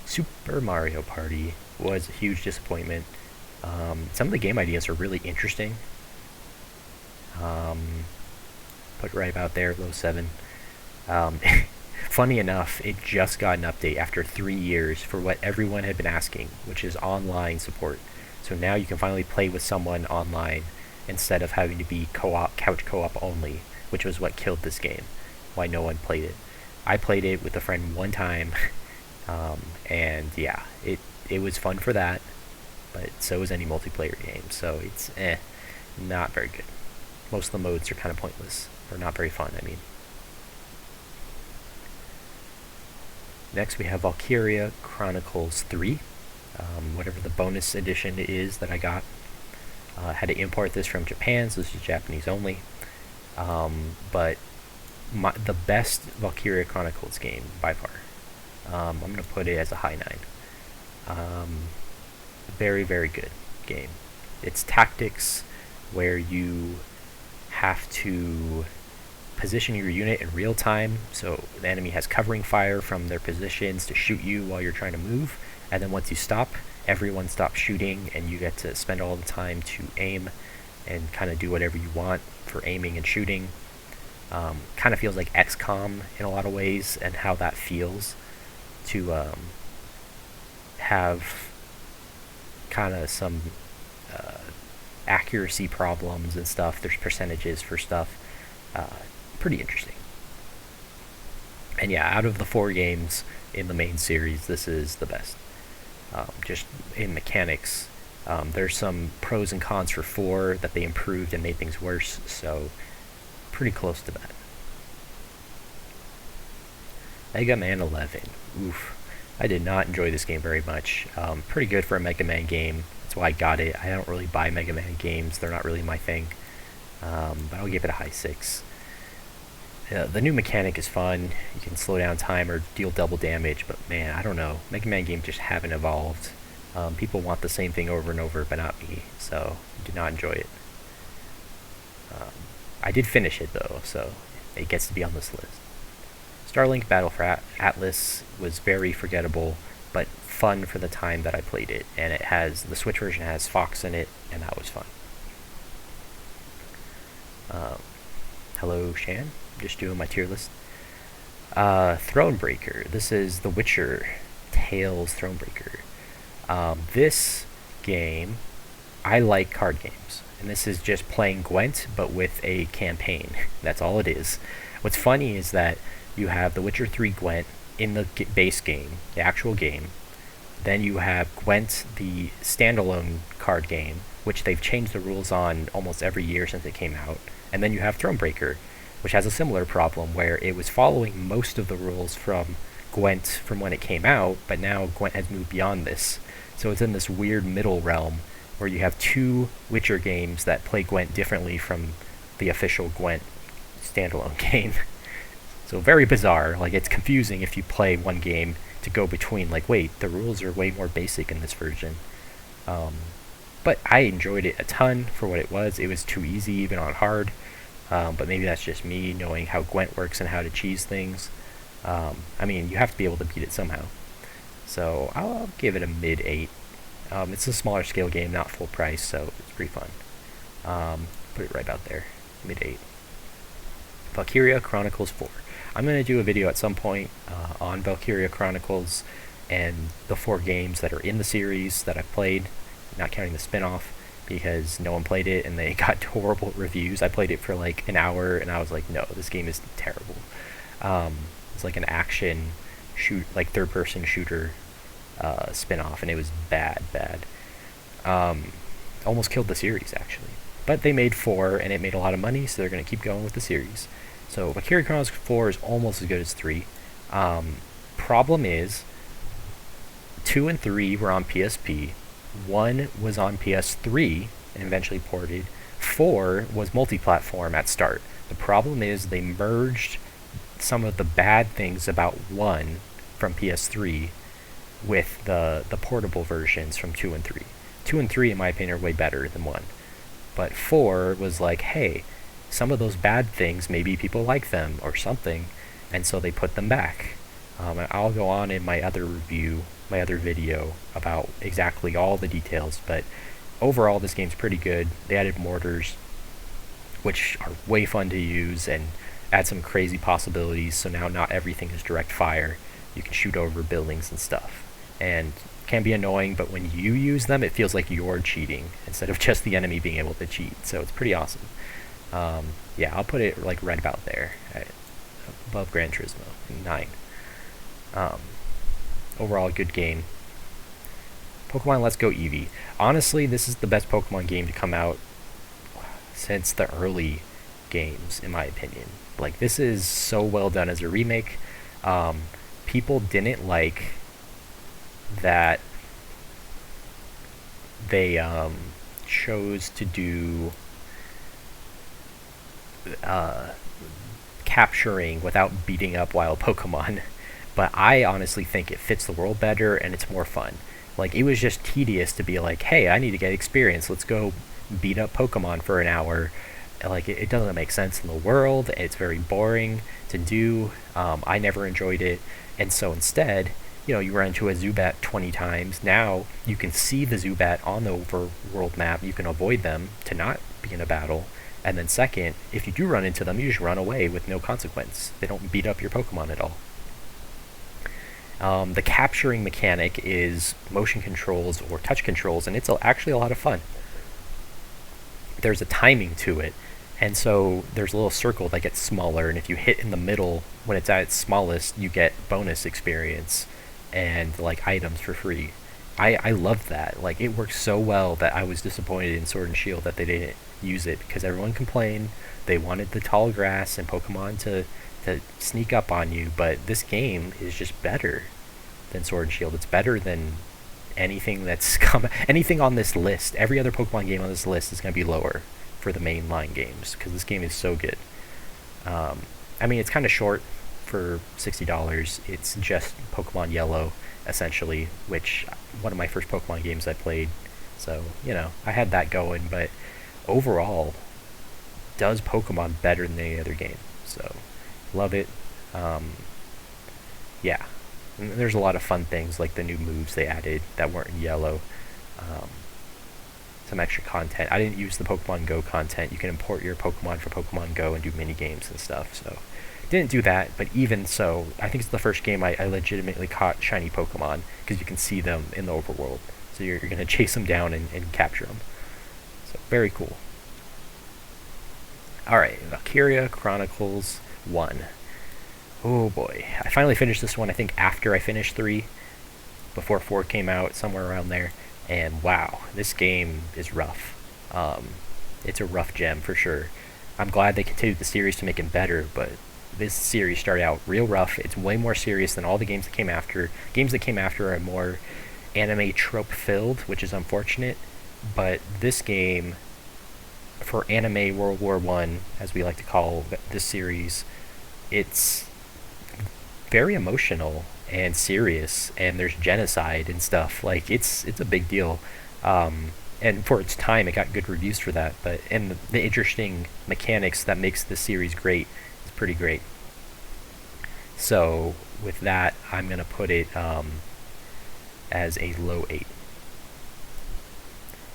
Super Mario Party was a huge disappointment. Some of the game ideas are really interesting. Put right about there, low 7. Funny enough, it just got an update after 3 years for what everyone had been asking, which is online support. So now you can finally play with someone online instead of having to be couch co-op only, which was what killed this game, why no one played it. I played it with a friend one time, and yeah, it was fun for that, but so is any multiplayer game, so it's not very good. Most of the modes are kind of pointless, or not very fun, I mean. Next we have Valkyria Chronicles 3, whatever the bonus edition is that I got. Had to import this from Japan, so this is Japanese only. But the best Valkyria Chronicles game by far. I'm going to put it as a high 9. Very, very good game. It's tactics where you have to position your unit in real time, so the enemy has covering fire from their positions to shoot you while you're trying to move, and then once you stop, everyone stops shooting, and you get to spend all the time to aim and kind of do whatever you want for aiming and shooting. Kind of feels like XCOM in a lot of ways, and how that feels to have kind of some accuracy problems and stuff. There's percentages for stuff. Pretty interesting. And yeah, out of the 4 games in the main series, this is the best. Just in mechanics, there's some pros and cons for 4 that they improved and made things worse, so pretty close to that. Mega Man 11. Oof. I did not enjoy this game very much. Pretty good for a Mega Man game. That's why I got it. I don't really buy Mega Man games. They're not really my thing. But I'll give it a high 6. The new mechanic is fun. You can slow down time or deal double damage, but man, I don't know. Mega Man games just haven't evolved. People want the same thing over and over, but not me, so I did not enjoy it. I did finish it though, so it gets to be on this list. Starlink Battle for Atlas was very forgettable, but fun for the time that I played it, and the Switch version has Fox in it, and that was fun. Hello, Shan. Just doing my tier list. Thronebreaker. This is The Witcher Tales Thronebreaker. This game, I like card games, and this is just playing Gwent, but with a campaign. That's all it is. What's funny is that you have The Witcher 3 Gwent in the base game, the actual game. Then you have Gwent, the standalone card game, which they've changed the rules on almost every year since it came out. And then you have Thronebreaker, which has a similar problem where it was following most of the rules from Gwent from when it came out, but now Gwent has moved beyond this. So it's in this weird middle realm where you have 2 Witcher games that play Gwent differently from the official Gwent standalone game. So very bizarre. Like, it's confusing if you play one game to go between, like, wait, the rules are way more basic in this version. But I enjoyed it a ton for what it was. It was too easy even on hard. But maybe that's just me knowing how Gwent works and how to cheese things. I mean, you have to be able to beat it somehow. So I'll give it a mid 8. It's a smaller scale game, not full price, so it's pretty fun. Put it right about there, mid 8. Valkyria Chronicles 4. I'm going to do a video at some point on Valkyria Chronicles and the 4 games that are in the series that I've played, not counting the spin-off, because no one played it and they got horrible reviews. I played it for like an hour and I was like, no, this game is terrible. It's like an action like third-person shooter spin-off, and it was bad. Almost killed the series, actually. But they made 4, and it made a lot of money, so they're going to keep going with the series. So Valkyria Chronicles 4 is almost as good as 3. Problem is, 2 and 3 were on PSP. 1 was on PS3 and eventually ported. 4 was multi-platform at start. The problem is they merged some of the bad things about 1 from PS3 with the portable versions from 2 and 3. 2 and 3, in my opinion, are way better than 1. But 4 was like, hey, some of those bad things, maybe people like them or something, and so they put them back. I'll go on in my other video about exactly all the details, but overall this game's pretty good. They added mortars, which are way fun to use and add some crazy possibilities, so now not everything is direct fire. You can shoot over buildings and stuff, and can be annoying, but when you use them, it feels like you're cheating instead of just the enemy being able to cheat, so it's pretty awesome. Yeah, I'll put it like right about there, above Gran Turismo, 9. Overall, good game. Pokemon Let's Go Eevee. Honestly, this is the best Pokemon game to come out since the early games, in my opinion. Like, this is so well done as a remake. People didn't like that they chose to do capturing without beating up wild Pokemon. But I honestly think it fits the world better and it's more fun. Like, it was just tedious to be like, hey, I need to get experience. Let's go beat up Pokemon for an hour. Like, it doesn't make sense in the world. It's very boring to do. I never enjoyed it. And so instead, you run into a Zubat 20 times. Now you can see the Zubat on the overworld map. You can avoid them to not be in a battle. And then second, if you do run into them, you just run away with no consequence. They don't beat up your Pokemon at all. The capturing mechanic is motion controls or touch controls, and it's actually a lot of fun. There's a timing to it, and so there's a little circle that gets smaller, and if you hit in the middle when it's at its smallest, you get bonus experience and like items for free. I love that. Like, it works so well that I was disappointed in Sword and Shield that they didn't use it, because everyone complained they wanted the tall grass and Pokemon to sneak up on you, but this game is just better than Sword and Shield. It's better than anything anything on this list. Every other Pokemon game on this list is going to be lower for the mainline games, because this game is so good. I mean, it's kind of short for $60. It's just Pokemon Yellow, essentially, which one of my first Pokemon games I played. So, I had that going, but overall, does Pokemon better than any other game. So, love it. Yeah. And there's a lot of fun things, like the new moves they added that weren't in Yellow. Some extra content. I didn't use the Pokemon Go content. You can import your Pokemon from Pokemon Go and do mini games and stuff. So, didn't do that, but even so, I think it's the first game I legitimately caught shiny Pokemon, because you can see them in the overworld. So you're going to chase them down and capture them. So, very cool. Alright, Valkyria Chronicles 1. Oh boy. I finally finished this one, I think, after I finished 3, before 4 came out, somewhere around there. And wow, this game is rough. It's a rough gem for sure. I'm glad they continued the series to make it better, but this series started out real rough. It's way more serious than all the games that came after. Games that came after are more anime trope filled, which is unfortunate. But this game, for anime World War I, as we like to call this series, it's very emotional and serious, and there's genocide and stuff. Like, it's a big deal. And for its time, it got good reviews for that. And the interesting mechanics that makes the series great is pretty great. So with that, I'm gonna put it as a low 8.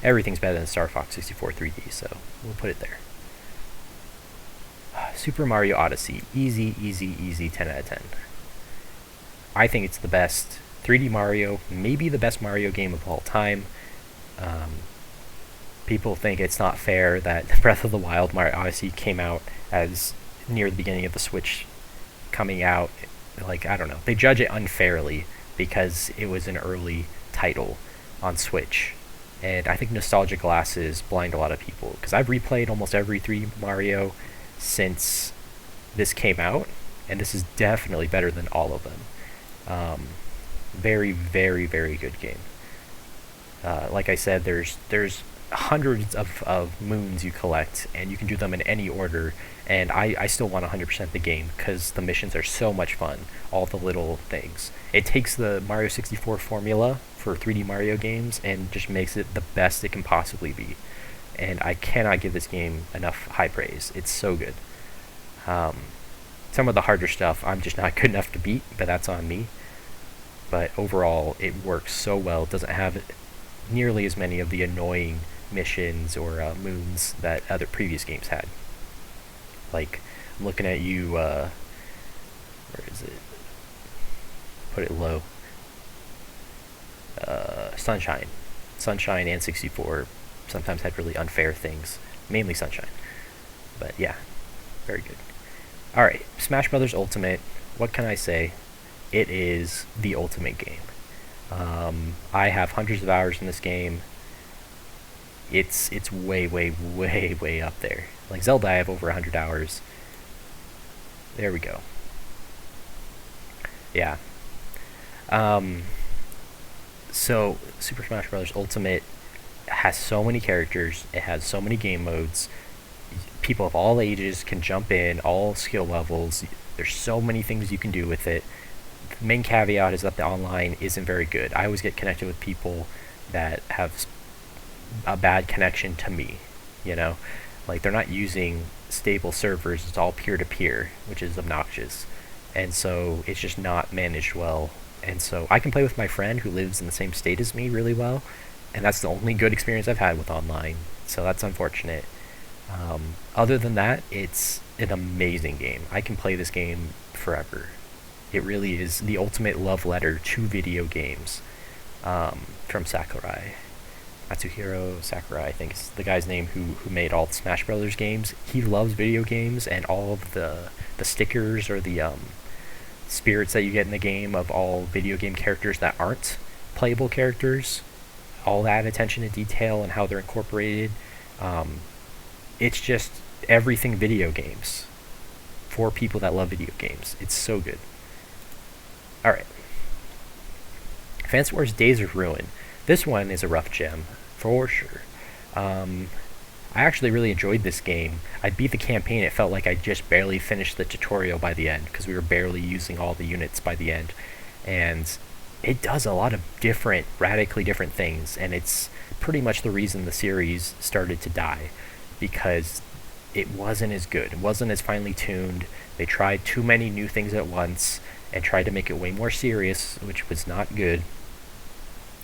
Everything's better than Star Fox 64 3D, so we'll put it there. Super Mario Odyssey, easy 10 out of 10. I think it's the best 3D Mario, maybe the best Mario game of all time. People think it's not fair that Breath of the Wild Mario Odyssey came out as near the beginning of the Switch coming out. Like, I don't know. They judge it unfairly because it was an early title on Switch. And I think nostalgia glasses blind a lot of people, because I've replayed almost every 3D Mario since this came out, and this is definitely better than all of them. Very, very, very good game. Like I said, there's hundreds of moons you collect, and you can do them in any order, and I still want 100% the game, because the missions are so much fun, all the little things. It takes the Mario 64 formula for 3D Mario games and just makes it the best it can possibly be, and I cannot give this game enough high praise. It's so good. Some of the harder stuff I'm just not good enough to beat, but that's on me. But overall, it works so well. It doesn't have nearly as many of the annoying missions or moons that other previous games had. Like, I'm looking at you, where is it? Put it low. Sunshine. Sunshine and 64 sometimes had really unfair things. Mainly Sunshine. But yeah, very good. Alright, Smash Bros. Ultimate. What can I say? It is the ultimate game. I have hundreds of hours in this game. It's way, way, way, way up there. Like Zelda, I have over 100 hours. There we go. Yeah. So, Super Smash Bros. Ultimate has so many characters. It has so many game modes. People of all ages can jump in, all skill levels. There's so many things you can do with it. The main caveat is that the online isn't very good. I always get connected with people that have a bad connection to me, like they're not using stable servers. It's all peer-to-peer, which is obnoxious, and so it's just not managed well And so I can play with my friend who lives in the same state as me really well, and that's the only good experience I've had with online. So that's unfortunate. Other than that, it's an amazing game. I can play this game forever. It really is the ultimate love letter to video games, from Sakurai. Matsuhiro Sakurai, I think is the guy's name who made all the Smash Brothers games. He loves video games, and all of the stickers or the spirits that you get in the game of all video game characters that aren't playable characters, all that attention to detail and how they're incorporated. It's just everything video games for people that love video games. It's so good. All right. Advance Wars Days of Ruin. This one is a rough gem, for sure. I actually really enjoyed this game. I beat the campaign. It felt like I just barely finished the tutorial by the end because we were barely using all the units by the end. And it does a lot of different, radically different things. And it's pretty much the reason the series started to die, because it wasn't as good. It wasn't as finely tuned. They tried too many new things at once and tried to make it way more serious, which was not good.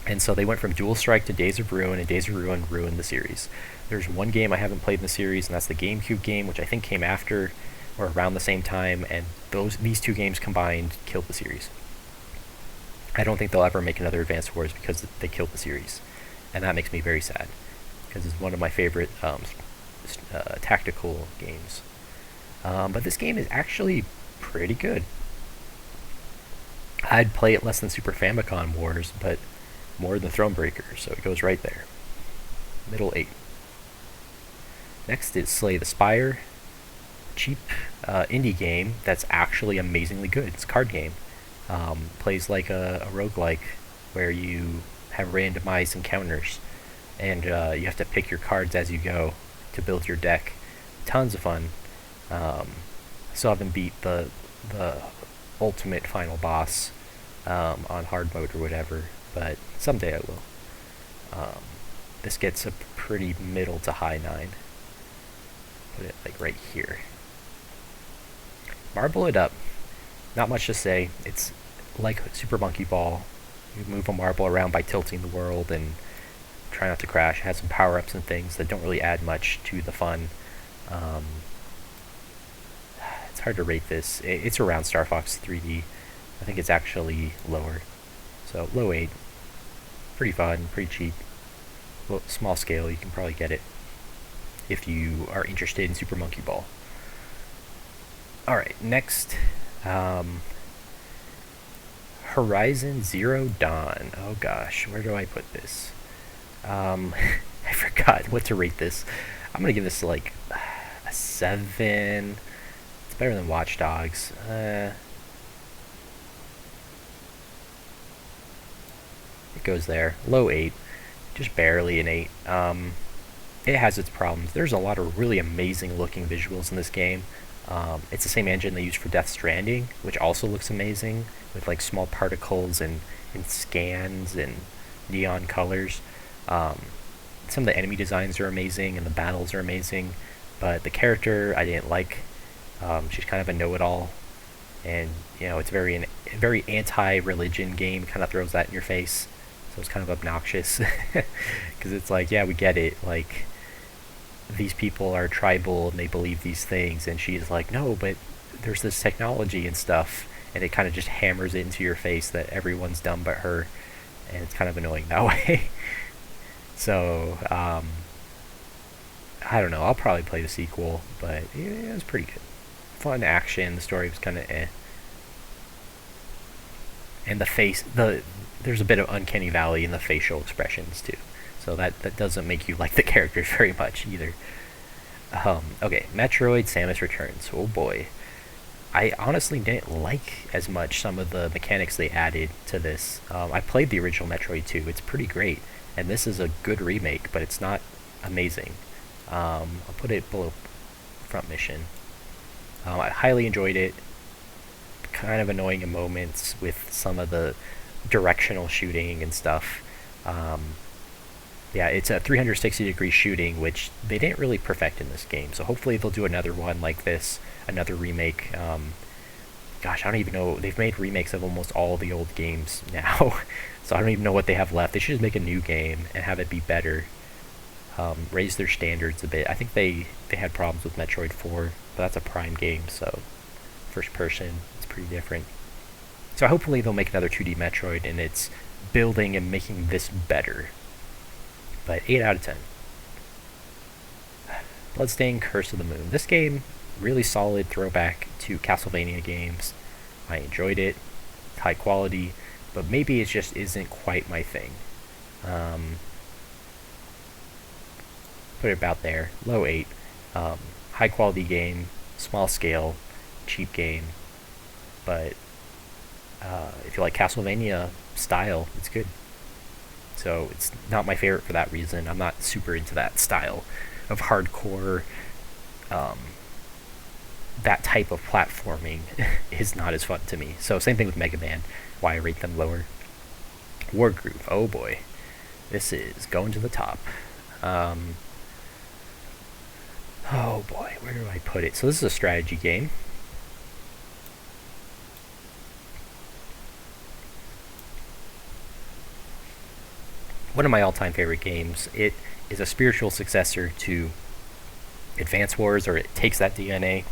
And so they went from Dual Strike to Days of Ruin, and Days of Ruin ruined the series. There's one game I haven't played in the series, and that's the GameCube game, which I think came after or around the same time, and these two games combined killed the series. I don't think they'll ever make another Advance Wars because they killed the series, and that makes me very sad, because it's one of my favorite tactical games. But this game is actually pretty good. I'd play it less than Super Famicom Wars, but more than Thronebreaker, so it goes right there. Middle 8. Next is Slay the Spire. Cheap indie game that's actually amazingly good. It's a card game. Plays like a roguelike where you have randomized encounters, and you have to pick your cards as you go to build your deck. Tons of fun. Still haven't beat the ultimate final boss on hard mode or whatever, but someday I will. This gets a pretty middle to high 9. Put it like right here. Marble It Up. Not much to say. It's like Super Monkey Ball. You move a marble around by tilting the world and try not to crash. It has some power-ups and things that don't really add much to the fun. It's hard to rate this. It's around Star Fox 3D. I think it's actually lower. So low 8. Pretty fun, pretty cheap. Well, small scale, you can probably get it if you are interested in Super Monkey Ball. Alright, next. Horizon Zero Dawn. Oh gosh, where do I put this? I forgot what to rate this. I'm gonna give this like a 7. It's better than Watch Dogs. It goes there. Low 8. Just barely an 8. It has its problems. There's a lot of really amazing looking visuals in this game. It's the same engine they used for Death Stranding, which also looks amazing, with like small particles and scans and neon colors. Some of the enemy designs are amazing and the battles are amazing, but the character I didn't like. She's kind of a know-it-all, and it's very anti-religion game. Kind of throws that in your face, so it's kind of obnoxious because it's like, yeah, we get it, like these people are tribal and they believe these things, and she's like, no, but there's this technology and stuff, and it kind of just hammers it into your face that everyone's dumb but her, and it's kind of annoying that way. So I don't know, I'll probably play the sequel, but it was pretty good. Fun action, the story was kind of and there's a bit of Uncanny Valley in the facial expressions too. So that doesn't make you like the characters very much either. Okay, Metroid Samus Returns. Oh boy. I honestly didn't like as much some of the mechanics they added to this. I played the original Metroid 2. It's pretty great. And this is a good remake, but it's not amazing. I'll put it below Front Mission. I highly enjoyed it. Kind of annoying in moments with some of the directional shooting and stuff. Yeah, it's a 360-degree shooting, which they didn't really perfect in this game. So hopefully they'll do another one like this, another remake, gosh, I don't even know. They've made remakes of almost all the old games now, so I don't even know what they have left. They should just make a new game and have it be better. Raise their standards a bit. I think they had problems with Metroid 4, but that's a Prime game, so first person, it's pretty different. So hopefully they'll make another 2D Metroid, and it's building and making this better. But 8 out of 10. Bloodstained Curse of the Moon. This game, really solid throwback to Castlevania games. I enjoyed it, high quality, but maybe it just isn't quite my thing. Put it about there, low 8. High quality game, small scale, cheap game, but if you like Castlevania style, it's good. So it's not my favorite for that reason. I'm not super into that style of hardcore. That type of platforming is not as fun to me. So same thing with Mega Man, why I rate them lower. Wargroove, oh boy. This is going to the top. Oh boy, where do I put it? So this is a strategy game. One of my all-time favorite games. It is a spiritual successor to Advance Wars, or it takes that DNA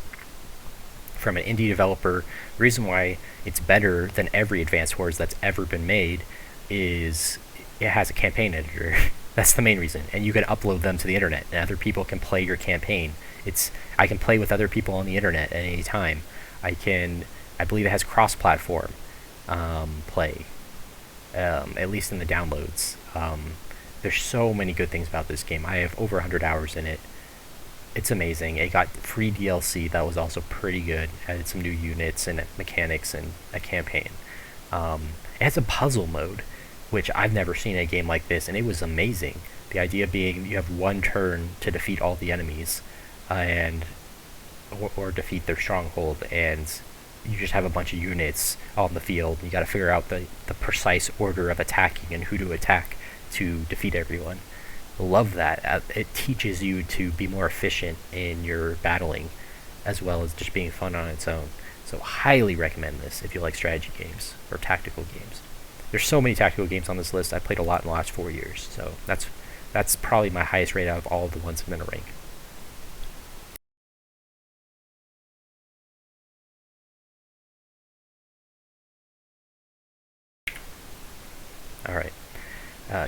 from an indie developer. The reason why it's better than every Advance Wars that's ever been made is it has a campaign editor. That's the main reason, and you can upload them to the internet, and other people can play your campaign. I can play with other people on the internet at any time. I believe it has cross-platform play, at least in the downloads. There's so many good things about this game. I have over 100 hours in it. It's amazing. It got free DLC that was also pretty good. Added some new units and mechanics and a campaign. It has a puzzle mode, which I've never seen in a game like this, and it was amazing. The idea being you have one turn to defeat all the enemies, or defeat their stronghold, and you just have a bunch of units on the field. You got to figure out the precise order of attacking and who to attack to defeat everyone. Love that. It teaches you to be more efficient in your battling, as well as just being fun on its own. So highly recommend this if you like strategy games or tactical games. There's so many tactical games on this list. I played a lot in the last 4 years, so that's probably my highest rate out of all of the ones I'm going to rank. Alright.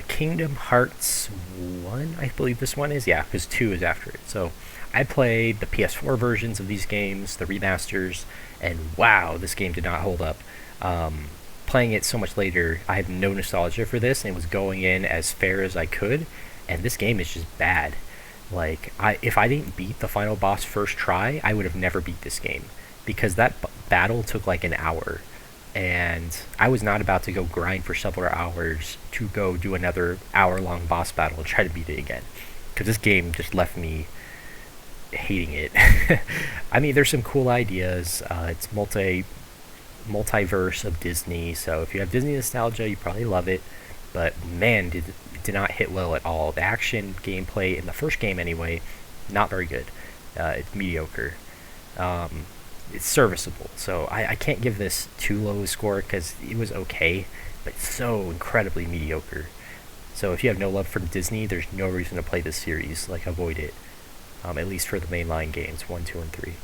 Kingdom Hearts 1, I believe this one is. Yeah, because 2 is after it. So I played the PS4 versions of these games, the remasters, and wow, this game did not hold up. Playing it so much later, I have no nostalgia for this, and was going in as fair as I could, and this game is just bad. Like, if I didn't beat the final boss first try, I would have never beat this game, because that battle took like an hour, and I was not about to go grind for several hours to go do another hour-long boss battle and try to beat it again, because this game just left me hating it. I mean, there's some cool ideas. It's multiverse of Disney, so if you have Disney nostalgia, you probably love it. But man, it did not hit well at all. The action gameplay in the first game, anyway, not very good. It's mediocre. It's serviceable, so I can't give this too low a score because it was okay, but so incredibly mediocre. So if you have no love for Disney, there's no reason to play this series. Like, avoid it. At least for the mainline games, 1, 2, and 3.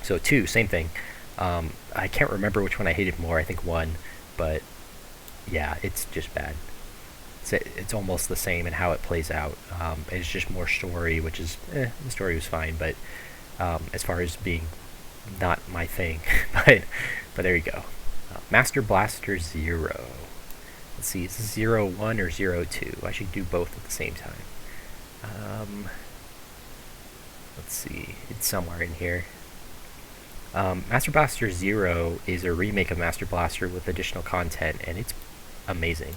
So 2, same thing. I can't remember which one I hated more. I think 1, but yeah, it's just bad. It's almost the same in how it plays out. It's just more story, which is, the story was fine, but as far as being not my thing. but there you go. Master Blaster 0. Let's see, is this 0-1 or 0-2? I should do both at the same time. Let's see, it's somewhere in here. Master Blaster 0 is a remake of Master Blaster with additional content, and it's amazing.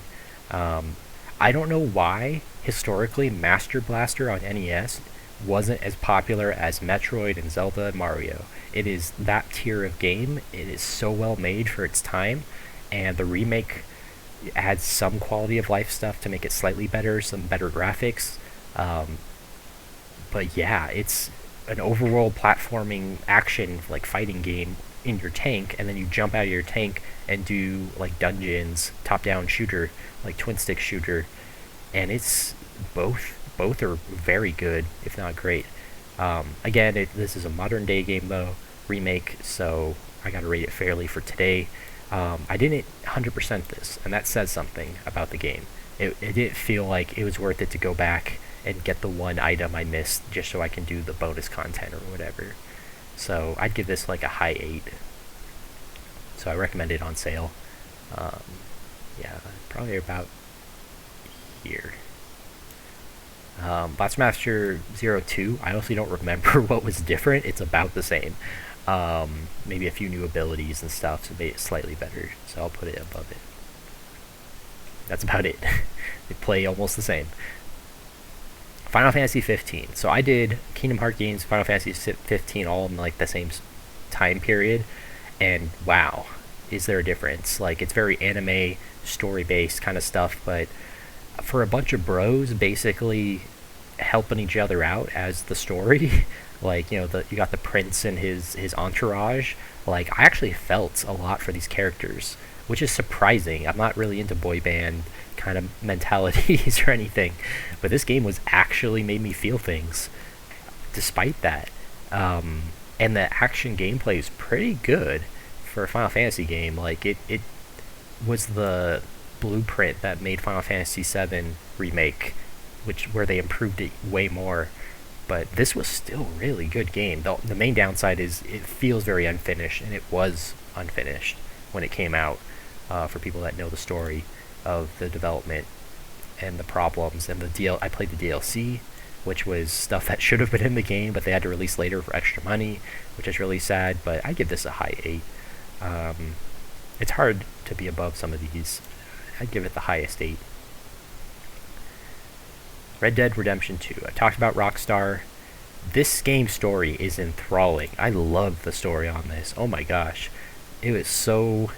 I don't know why, historically, Master Blaster on NES wasn't as popular as Metroid and Zelda and Mario. It is that tier of game. It is so well made for its time, and the remake adds some quality of life stuff to make it slightly better, some better graphics. But yeah, it's an overworld platforming action, like, fighting game in your tank, and then you jump out of your tank and do like dungeons, top-down shooter, like twin stick shooter, and it's both are very good, if not great. Again, this is a modern day game though, remake, so I gotta rate it fairly for today. I didn't 100% this, and that says something about the game. It didn't feel like it was worth it to go back and get the one item I missed just so I can do the bonus content or whatever. So I'd give this like a high 8. So I recommend it on sale. Um, yeah, probably about here. Blastmaster 02, I honestly don't remember what was different. It's about the same. Maybe a few new abilities and stuff to make it slightly better. So I'll put it above it. That's about it. They play almost the same. Final Fantasy 15. So I did Kingdom Hearts games, Final Fantasy 15 all in like the same time period, and wow, is there a difference? Like, it's very anime story based kind of stuff, but for a bunch of bros basically helping each other out as the story, like, you know, you got the prince and his entourage. Like, I actually felt a lot for these characters, which is surprising. I'm not really into boy band kind of mentalities or anything, but this game was actually made me feel things despite that. And the action gameplay is pretty good for a Final Fantasy game. Like, it was the blueprint that made Final Fantasy VII Remake, where they improved it way more. But this was still a really good game. The main downside is it feels very unfinished, and it was unfinished when it came out, for people that know the story of the development and the problems. And I played the DLC, which was stuff that should have been in the game, but they had to release later for extra money, which is really sad. But I give this a high 8. It's hard to be above some of these. I'd give it the highest 8. Red Dead Redemption 2. I talked about Rockstar. This game's story is enthralling. I love the story on this. Oh my gosh. It was so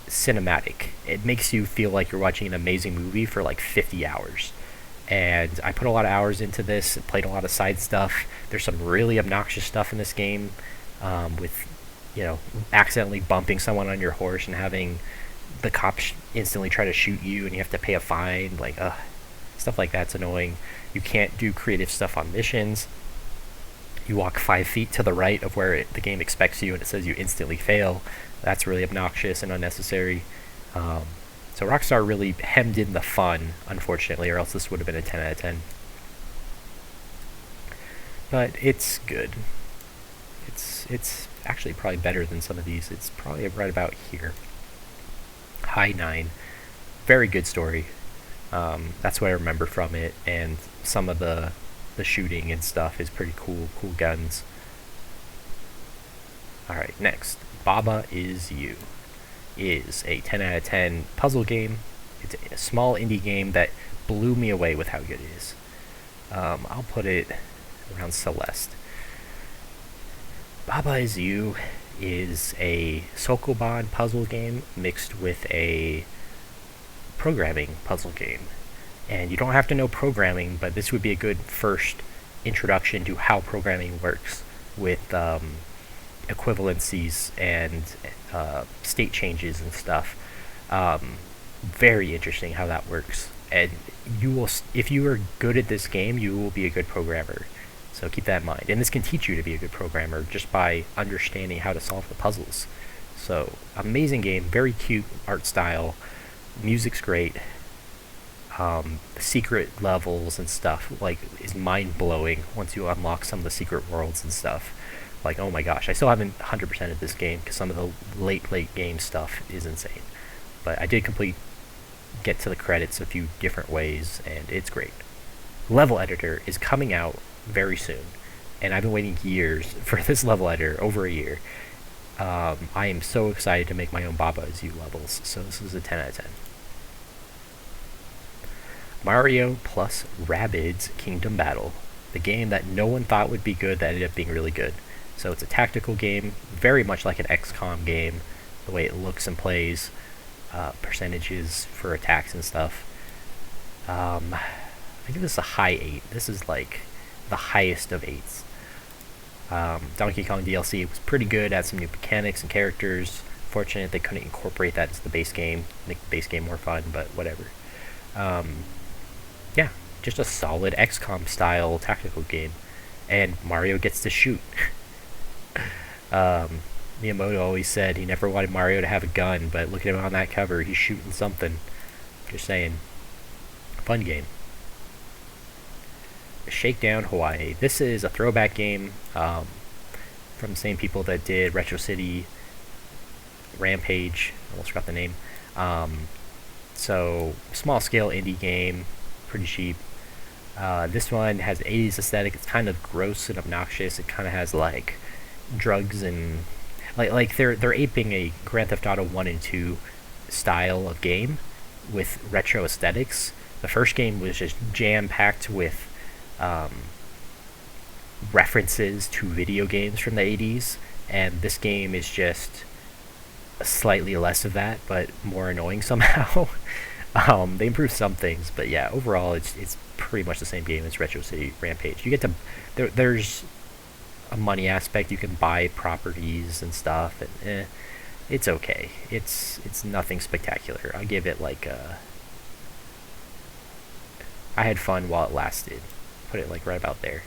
cinematic. It makes you feel like you're watching an amazing movie for like 50 hours. And I put a lot of hours into this and played a lot of side stuff. There's some really obnoxious stuff in this game, with, you know, accidentally bumping someone on your horse and having the cops instantly try to shoot you and you have to pay a fine. Like, stuff like that's annoying. You can't do creative stuff on missions. You walk 5 feet to the right of where the game expects you and it says you instantly fail. That's really obnoxious and unnecessary. So Rockstar really hemmed in the fun, unfortunately, or else this would have been a 10 out of 10. But it's good. It's actually probably better than some of these. It's probably right about here. High 9. Very good story. That's what I remember from it, and some of the shooting and stuff is pretty cool. Cool guns. Alright, next. Baba Is You is a 10 out of 10 puzzle game. It's a small indie game that blew me away with how good it is. I'll put it around Celeste. Baba Is You is a Sokoban puzzle game mixed with a programming puzzle game. And you don't have to know programming, but this would be a good first introduction to how programming works with equivalencies and state changes and stuff. Very interesting how that works. And you will, if you are good at this game, you will be a good programmer. So keep that in mind. And this can teach you to be a good programmer just by understanding how to solve the puzzles. So, amazing game, very cute art style, music's great. Secret levels and stuff, like, is mind-blowing once you unlock some of the secret worlds and stuff. Like, oh my gosh, I still haven't 100%ed this game because some of the late game stuff is insane. But I did get to the credits a few different ways, and it's great. Level Editor is coming out very soon, and I've been waiting years for this level editor, over a year. I am so excited to make my own Baba Is You levels, so this is a 10 out of 10. Mario plus Rabbids Kingdom Battle, the game that no one thought would be good that ended up being really good. So it's a tactical game, very much like an XCOM game, the way it looks and plays, percentages for attacks and stuff. I give this a high 8. This is like the highest of 8s. Donkey Kong DLC was pretty good, had some new mechanics and characters. Fortunate they couldn't incorporate that into the base game, make the base game more fun, but whatever. Um, yeah, just a solid XCOM style tactical game. And Mario gets to shoot. um, Miyamoto always said he never wanted Mario to have a gun, but look at him on that cover, he's shooting something. Just saying. Fun game. Shakedown Hawaii. This is a throwback game from the same people that did Retro City, Rampage. Almost forgot the name. So small scale indie game, pretty cheap. This one has 80s aesthetic. It's kind of gross and obnoxious. It kind of has like drugs and like they're aping a Grand Theft Auto 1 and 2 style of game with retro aesthetics. The first game was just jam packed with um, references to video games from the 80s, and this game is just slightly less of that, but more annoying somehow. They improved some things, but yeah, overall it's pretty much the same game as Retro City Rampage. You get to there's a money aspect. You can buy properties and stuff, and it's okay. It's nothing spectacular. I'll give it like a. I had fun while it lasted. Put it like right about there.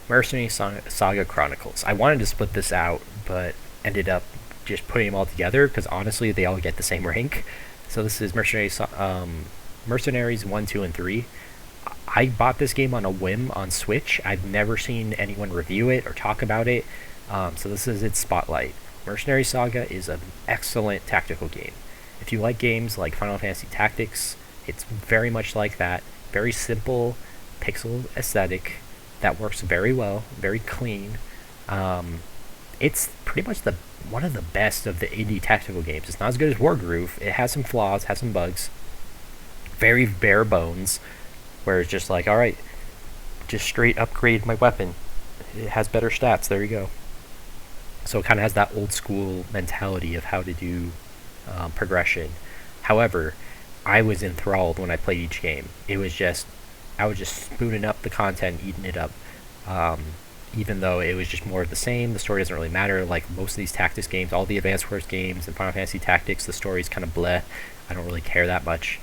Mercenary Saga Chronicles. I wanted to split this out, but ended up just putting them all together because honestly, they all get the same rank. So this is Mercenaries 1, 2, and 3. I bought this game on a whim on Switch. I've never seen anyone review it or talk about it. So this is its spotlight. Mercenary Saga is an excellent tactical game. If you like games like Final Fantasy Tactics, it's very much like that. Very simple pixel aesthetic that works very well, very clean. It's pretty much one of the best of the indie tactical games. It's not as good as Wargroove. It has some flaws, has some bugs. Very bare bones, where it's just like, all right, just straight upgrade my weapon. It has better stats. There you go. So it kind of has that old school mentality of how to do progression. However, I was enthralled when I played each game. I was just spooning up the content, eating it up. Even though it was just more of the same, the story doesn't really matter. Like most of these Tactics games, all the Advance Wars games and Final Fantasy Tactics, the story's kind of bleh. I don't really care that much.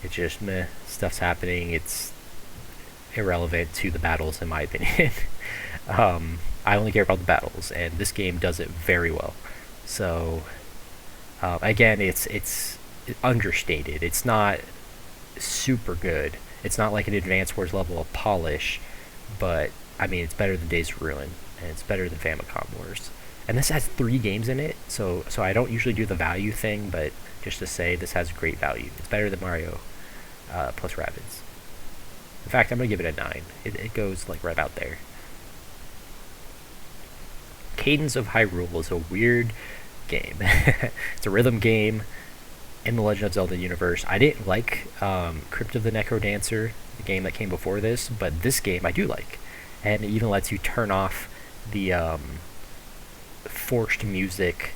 It's just meh, stuff's happening. It's irrelevant to the battles, in my opinion. I only care about the battles, and this game does it very well. So, again, it's understated. It's not super good. It's not like an Advance Wars level of polish, but I mean, it's better than Days of Ruin, and it's better than Famicom Wars. And this has 3 games in it, so I don't usually do the value thing, but just to say, this has great value. It's better than Mario plus Rabbids. In fact, I'm going to give it a 9. It goes like right about there. Cadence of Hyrule is a weird game. It's a rhythm game in the Legend of Zelda universe. I didn't like Crypt of the Necrodancer, the game that came before this, but this game I do like. And it even lets you turn off the forced music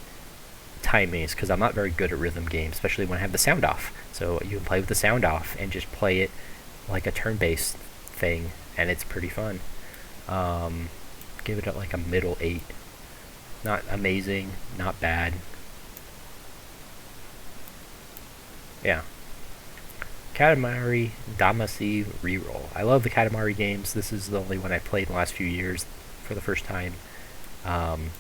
timings, because I'm not very good at rhythm games, especially when I have the sound off. So you can play with the sound off and just play it like a turn-based thing, and it's pretty fun. Give it like a middle 8. Not amazing, not bad. Yeah. Katamari Damacy Reroll. I love the Katamari games. This is the only one I played in the last few years for the first time.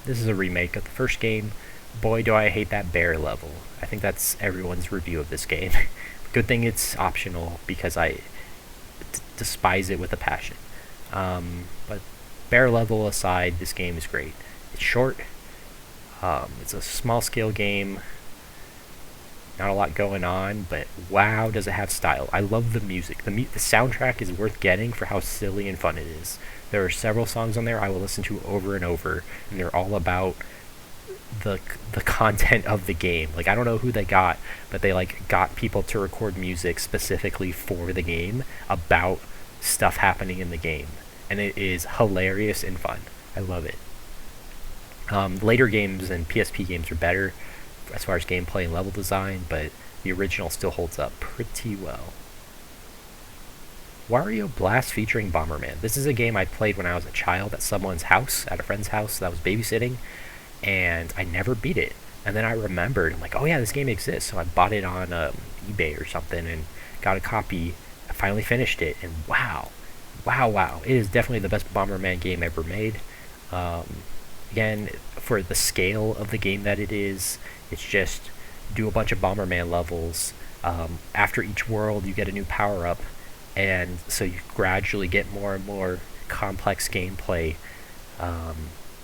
This is a remake of the first game. Boy, do I hate that bear level. I think that's everyone's review of this game. Good thing it's optional, because I despise it with a passion. But bear level aside, this game is great. It's short. It's a small scale game. Not a lot going on, but wow, does it have style. I love the music. The soundtrack is worth getting for how silly and fun it is. There are several songs on there I will listen to over and over, and they're all about the content of the game. Like, I don't know who they got, but they like got people to record music specifically for the game about stuff happening in the game, and it is hilarious and fun. I love it. Later games and PSP games are better as far as gameplay and level design, but the original still holds up pretty well. Wario Blast featuring Bomberman. This is a game I played when I was a child at someone's house, at a friend's house that I was babysitting, and I never beat it. And then I remembered, I'm like, oh yeah, this game exists. So I bought it on eBay or something and got a copy. I finally finished it, and wow, wow. It is definitely the best Bomberman game ever made. Um, Again, for the scale of the game that it is, it's just do a bunch of Bomberman levels. After each world, you get a new power up, and so you gradually get more and more complex gameplay.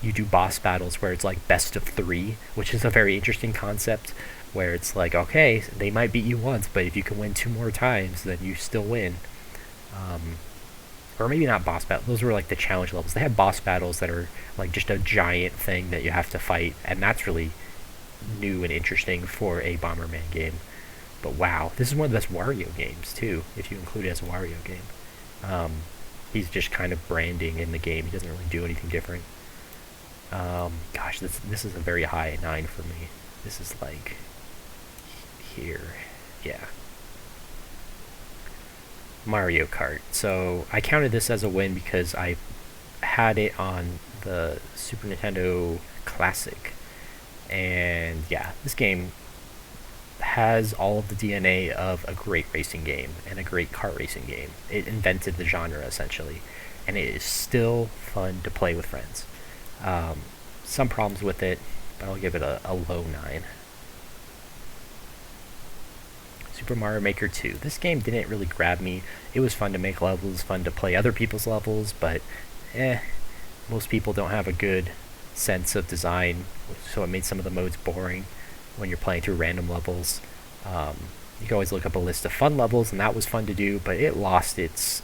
You do boss battles where it's like best of 3, which is a very interesting concept. Where it's like, okay, they might beat you once, but if you can win 2 more times, then you still win. Or maybe not boss battles. Those were like the challenge levels. They have boss battles that are like just a giant thing that you have to fight, and that's really new and interesting for a Bomberman game. But wow, this is one of the best Wario games too, if you include it as a Wario game. He's just kind of branding in the game. He doesn't really do anything different. Gosh, this is a very high 9 for me. This is like here, yeah. Mario Kart. So I counted this as a win because I had it on the Super Nintendo Classic. And yeah, this game has all of the DNA of a great racing game and a great kart racing game. It invented the genre essentially, and it is still fun to play with friends. Some problems with it, but I'll give it a low 9. Super Mario Maker 2. This game didn't really grab me. It was fun to make levels, fun to play other people's levels, but most people don't have a good sense of design, so it made some of the modes boring when you're playing through random levels. You can always look up a list of fun levels, and that was fun to do, but it lost its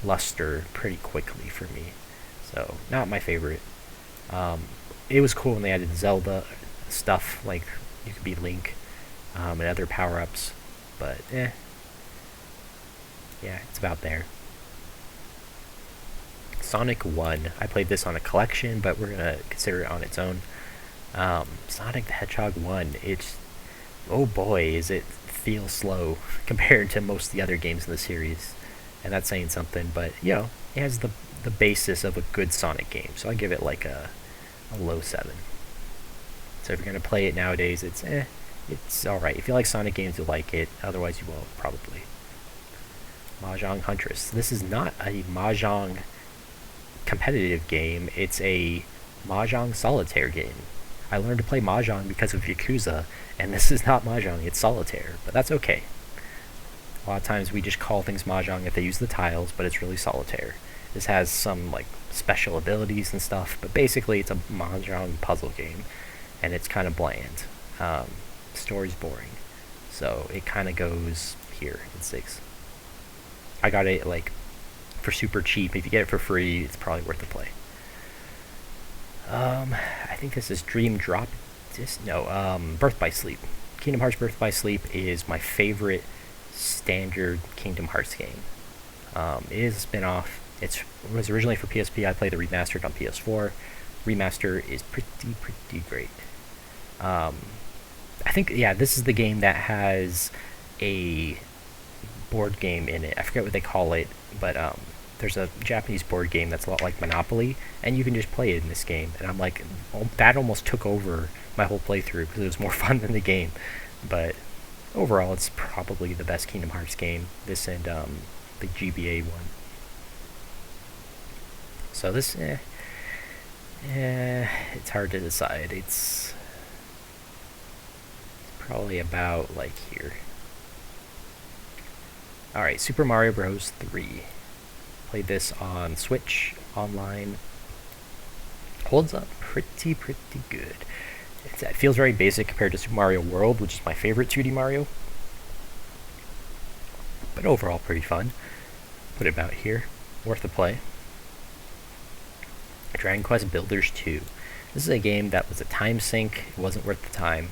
luster pretty quickly for me. So, not my favorite. It was cool when they added Zelda stuff, like you could be Link, and other power-ups, but yeah, it's about there. Sonic 1. I played this on a collection, but we're going to consider it on its own. Sonic the Hedgehog 1, it's, oh boy, is it feel slow compared to most of the other games in the series. And that's saying something, but, it has the basis of a good Sonic game, so I give it like a low 7. So if you're going to play it nowadays, it's alright. If you like Sonic games, you'll like it. Otherwise, you won't, probably. Mahjong Huntress. This is not a Mahjong competitive game. It's a Mahjong solitaire game. I learned to play Mahjong because of Yakuza, and this is not Mahjong, it's solitaire. But that's okay. A lot of times we just call things Mahjong if they use the tiles, but it's really solitaire. This has some, like, special abilities and stuff, but basically it's a Mahjong puzzle game, and it's kind of bland. Story's boring, so it kind of goes here in 6. I got it like for super cheap. If you get it for free, it's probably worth the play. I think this is Dream Drop. Birth by Sleep. Kingdom Hearts Birth by Sleep is my favorite standard Kingdom Hearts game. It is a spin-off. It was originally for PSP. I played the remastered on PS4. Remaster is pretty great. I think, this is the game that has a board game in it. I forget what they call it, but there's a Japanese board game that's a lot like Monopoly, and you can just play it in this game. And I'm like, that almost took over my whole playthrough because it was more fun than the game. But overall, it's probably the best Kingdom Hearts game. This and the GBA one. So this, it's hard to decide. It's probably about like here. Alright, Super Mario Bros. 3. Played this on Switch, online. Holds up pretty good. It feels very basic compared to Super Mario World, which is my favorite 2D Mario. But overall, pretty fun. Put it about here. Worth the play. Dragon Quest Builders 2. This is a game that was a time sink. It wasn't worth the time.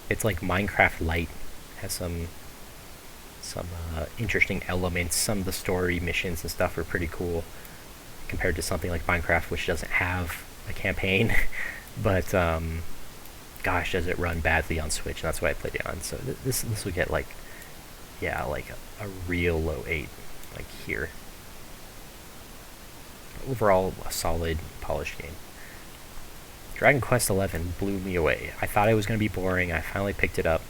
It's like Minecraft Lite. Has some interesting elements. Some of the story missions and stuff are pretty cool compared to something like Minecraft, which doesn't have a campaign. But gosh, does it run badly on Switch, and that's what I played it on. So this will get like Yeah, like a real low 8, like here. Overall, a solid, polished game. Dragon Quest XI blew me away. I thought it was going to be boring. I finally picked it up.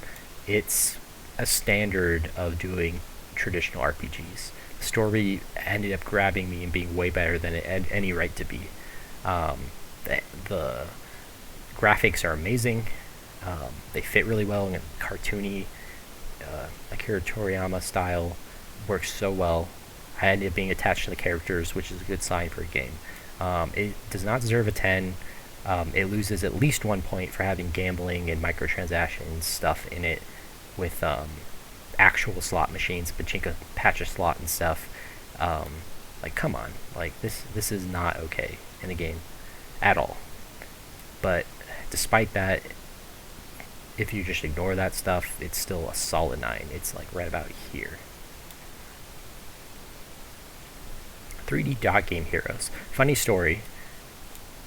It's a standard of doing traditional RPGs. The story ended up grabbing me and being way better than it had any right to be. The graphics are amazing. They fit really well in cartoony, Akira Toriyama style. Works so well. I ended up being attached to the characters, which is a good sign for a game. It does not deserve a 10. It loses at least 1 point for having gambling and microtransactions stuff in it with actual slot machines, pachinko patch a slot and stuff. Like, come on. Like, this is not okay in a game at all. But despite that, if you just ignore that stuff, it's still a solid 9. It's like right about here. 3D Dot Game Heroes. Funny story.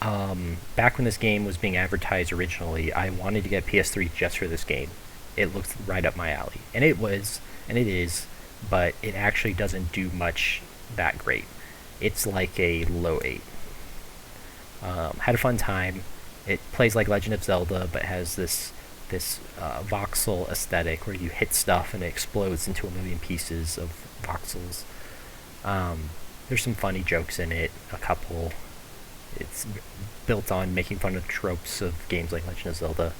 Back when this game was being advertised originally, I wanted to get PS3 just for this game. It looked right up my alley. And it was, and it is, but it actually doesn't do much that great. It's like a low 8. Had a fun time. It plays like Legend of Zelda, but has this voxel aesthetic where you hit stuff and it explodes into a million pieces of voxels. There's some funny jokes in it, a couple. It's built on making fun of tropes of games like Legend of Zelda.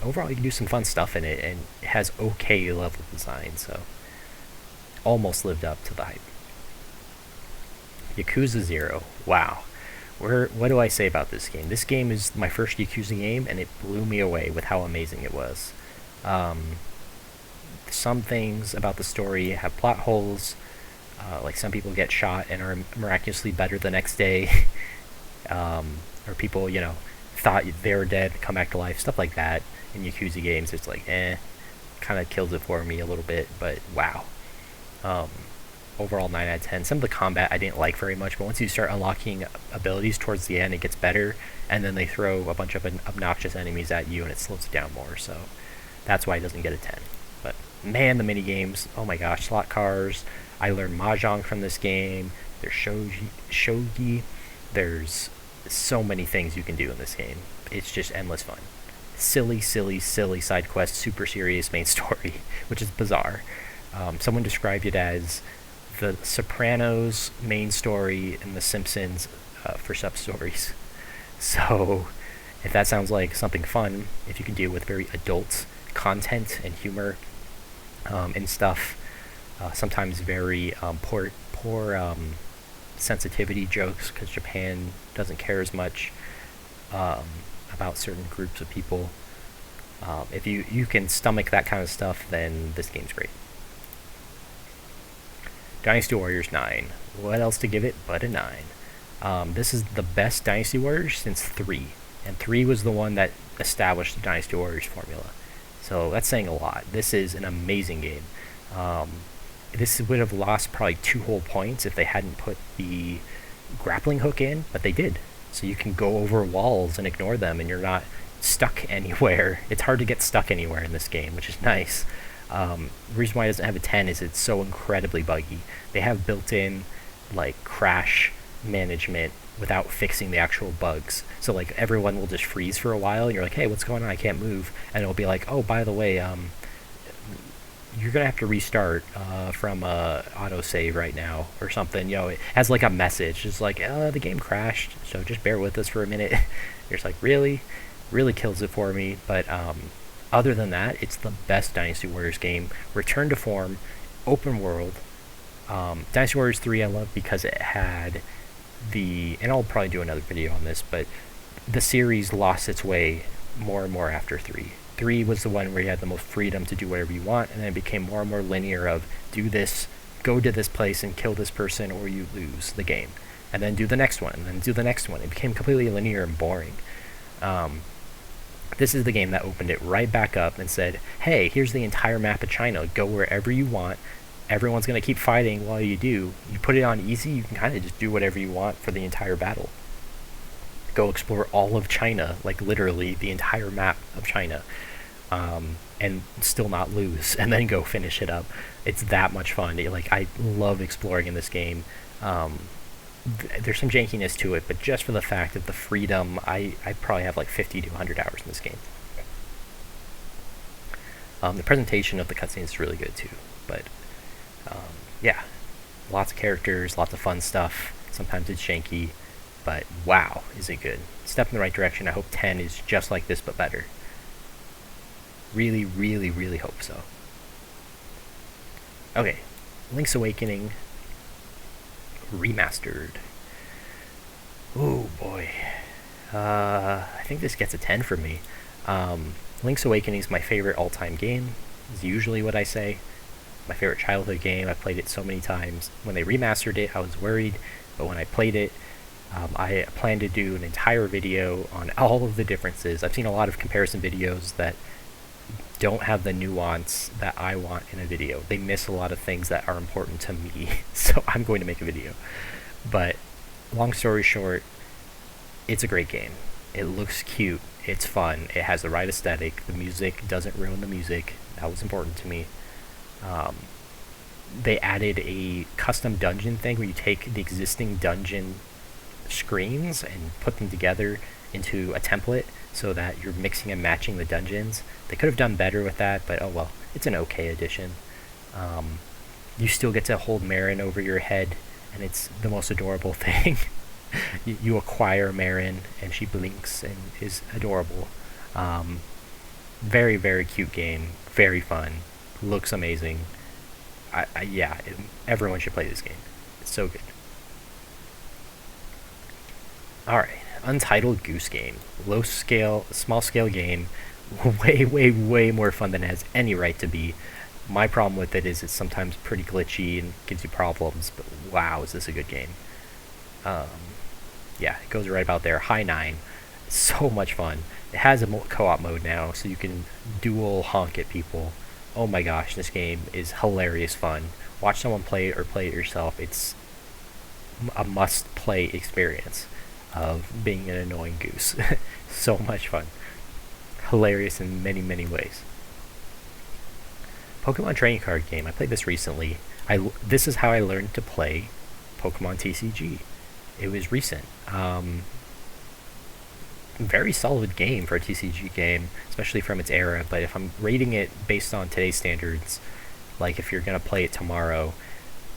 Overall, you can do some fun stuff in it, and it has okay level design, so almost lived up to the hype. Yakuza 0. Wow. What do I say about this game? This game is my first Yakuza game, and it blew me away with how amazing it was. Some things about the story have plot holes. Like some people get shot and are miraculously better the next day. Or people, thought they were dead, come back to life. Stuff like that in Yakuza games. It's like, kind of kills it for me a little bit, but wow. Overall 9 out of 10. Some of the combat I didn't like very much, but once you start unlocking abilities towards the end, it gets better, and then they throw a bunch of obnoxious enemies at you and it slows it down more, so that's why it doesn't get a 10. But man, the mini games, oh my gosh, slot cars. I learned Mahjong from this game. There's shogi. There's so many things you can do in this game. It's just endless fun. Silly side quest, super serious main story, which is bizarre. Someone described it as the Sopranos main story and The Simpsons for sub-stories. So if that sounds like something fun, if you can deal with very adult content and humor and stuff, sometimes very poor sensitivity jokes, because Japan doesn't care as much about certain groups of people. If you can stomach that kind of stuff, then this game's great. Dynasty Warriors 9. What else to give it but a 9? This is the best Dynasty Warriors since 3. And 3 was the one that established the Dynasty Warriors formula. So that's saying a lot. This is an amazing game. This would have lost probably 2 whole points if they hadn't put the grappling hook in, but they did. So you can go over walls and ignore them, and you're not stuck anywhere. It's hard to get stuck anywhere in this game, which is nice. The reason why it doesn't have a 10 is it's so incredibly buggy. They have built-in crash management without fixing the actual bugs. So everyone will just freeze for a while, and you're like, hey, what's going on? I can't move. And it'll be like, oh, by the way, you're gonna have to restart from autosave right now or something. It has a message. It's like, the game crashed, so just bear with us for a minute. You're just like, really kills it for me. But other than that, it's the best Dynasty Warriors game. Return to form, open world. Dynasty Warriors 3 I love because it had and I'll probably do another video on this, but the series lost its way more and more after 3. 3 was the one where you had the most freedom to do whatever you want, and then it became more and more linear of do this, go to this place and kill this person, or you lose the game. And then do the next one, and then do the next one. It became completely linear and boring. This is the game that opened it right back up and said, hey, here's the entire map of China. Go wherever you want. Everyone's going to keep fighting while you do. You put it on easy, you can kind of just do whatever you want for the entire battle. Go explore all of China, literally the entire map of China. and still not lose, and then go finish it up. It's that much fun. I love exploring in this game. There's some jankiness to it, but just for the fact of the freedom, I probably have like 50 to 100 hours in this game. The presentation of the cutscenes is really good too, but yeah, lots of characters, lots of fun stuff. Sometimes it's janky, but wow, is it good. Step in the right direction. I hope 10 is just like this, but better. Really, really, really hope so. Okay, Link's Awakening Remastered. Oh boy. I think this gets a 10 for me. Link's Awakening is my favorite all-time game, is usually what I say. My favorite childhood game. I played it so many times. When they remastered it, I was worried, but when I played it, I plan to do an entire video on all of the differences. I've seen a lot of comparison videos that don't have the nuance that I want in a video. They miss a lot of things that are important to me, so I'm going to make a video. But long story short, it's a great game. It looks cute. It's fun. It has the right aesthetic. The music doesn't ruin the music. That was important to me. They added a custom dungeon thing where you take the existing dungeon screens and put them together into a template so that you're mixing and matching the dungeons. They could have done better with that, but oh well, it's an okay addition. You still get to hold Marin over your head, and it's the most adorable thing. You acquire Marin, and she blinks and is adorable. Very, very cute game. Very fun. Looks amazing. Yeah, everyone should play this game. It's so good. Alright, Untitled Goose Game. Small scale game. Way, way, way more fun than it has any right to be. My problem with it is it's sometimes pretty glitchy and gives you problems, but wow, is this a good game. Yeah, it goes right about there. High 9. So much fun. It has a co-op mode now, so you can dual honk at people. Oh my gosh, this game is hilarious fun. Watch someone play it or play it yourself. It's a must-play experience of being an annoying goose. So much fun. Hilarious in many, many ways. Pokemon trading card game. I played this recently. This is how I learned to play Pokemon TCG. It was recent. Very solid game for a TCG game, especially from its era, but if I'm rating it based on today's standards, like if you're going to play it tomorrow,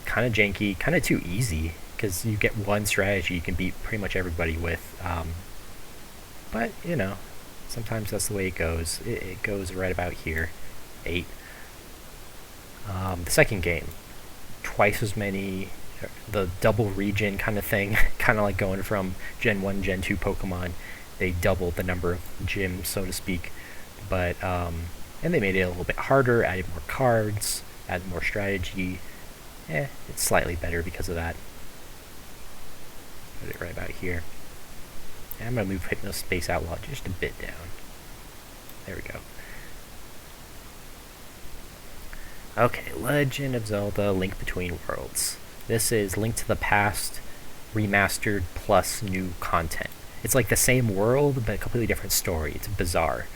kind of janky, kind of too easy, because you get one strategy you can beat pretty much everybody with. But, you know, sometimes that's the way it goes. It goes right about here. 8. The second game, twice as many, the double region kind of thing, kind of like going from Gen 1, Gen 2 Pokemon. They doubled the number of gyms, so to speak, but and they made it a little bit harder, added more cards, added more strategy. It's slightly better because of that. Put it right about here. And I'm going to move Hypnospace Outlaw just a bit down. There we go. Okay, Legend of Zelda Link Between Worlds. This is Link to the Past remastered plus new content. It's like the same world, but a completely different story. It's bizarre.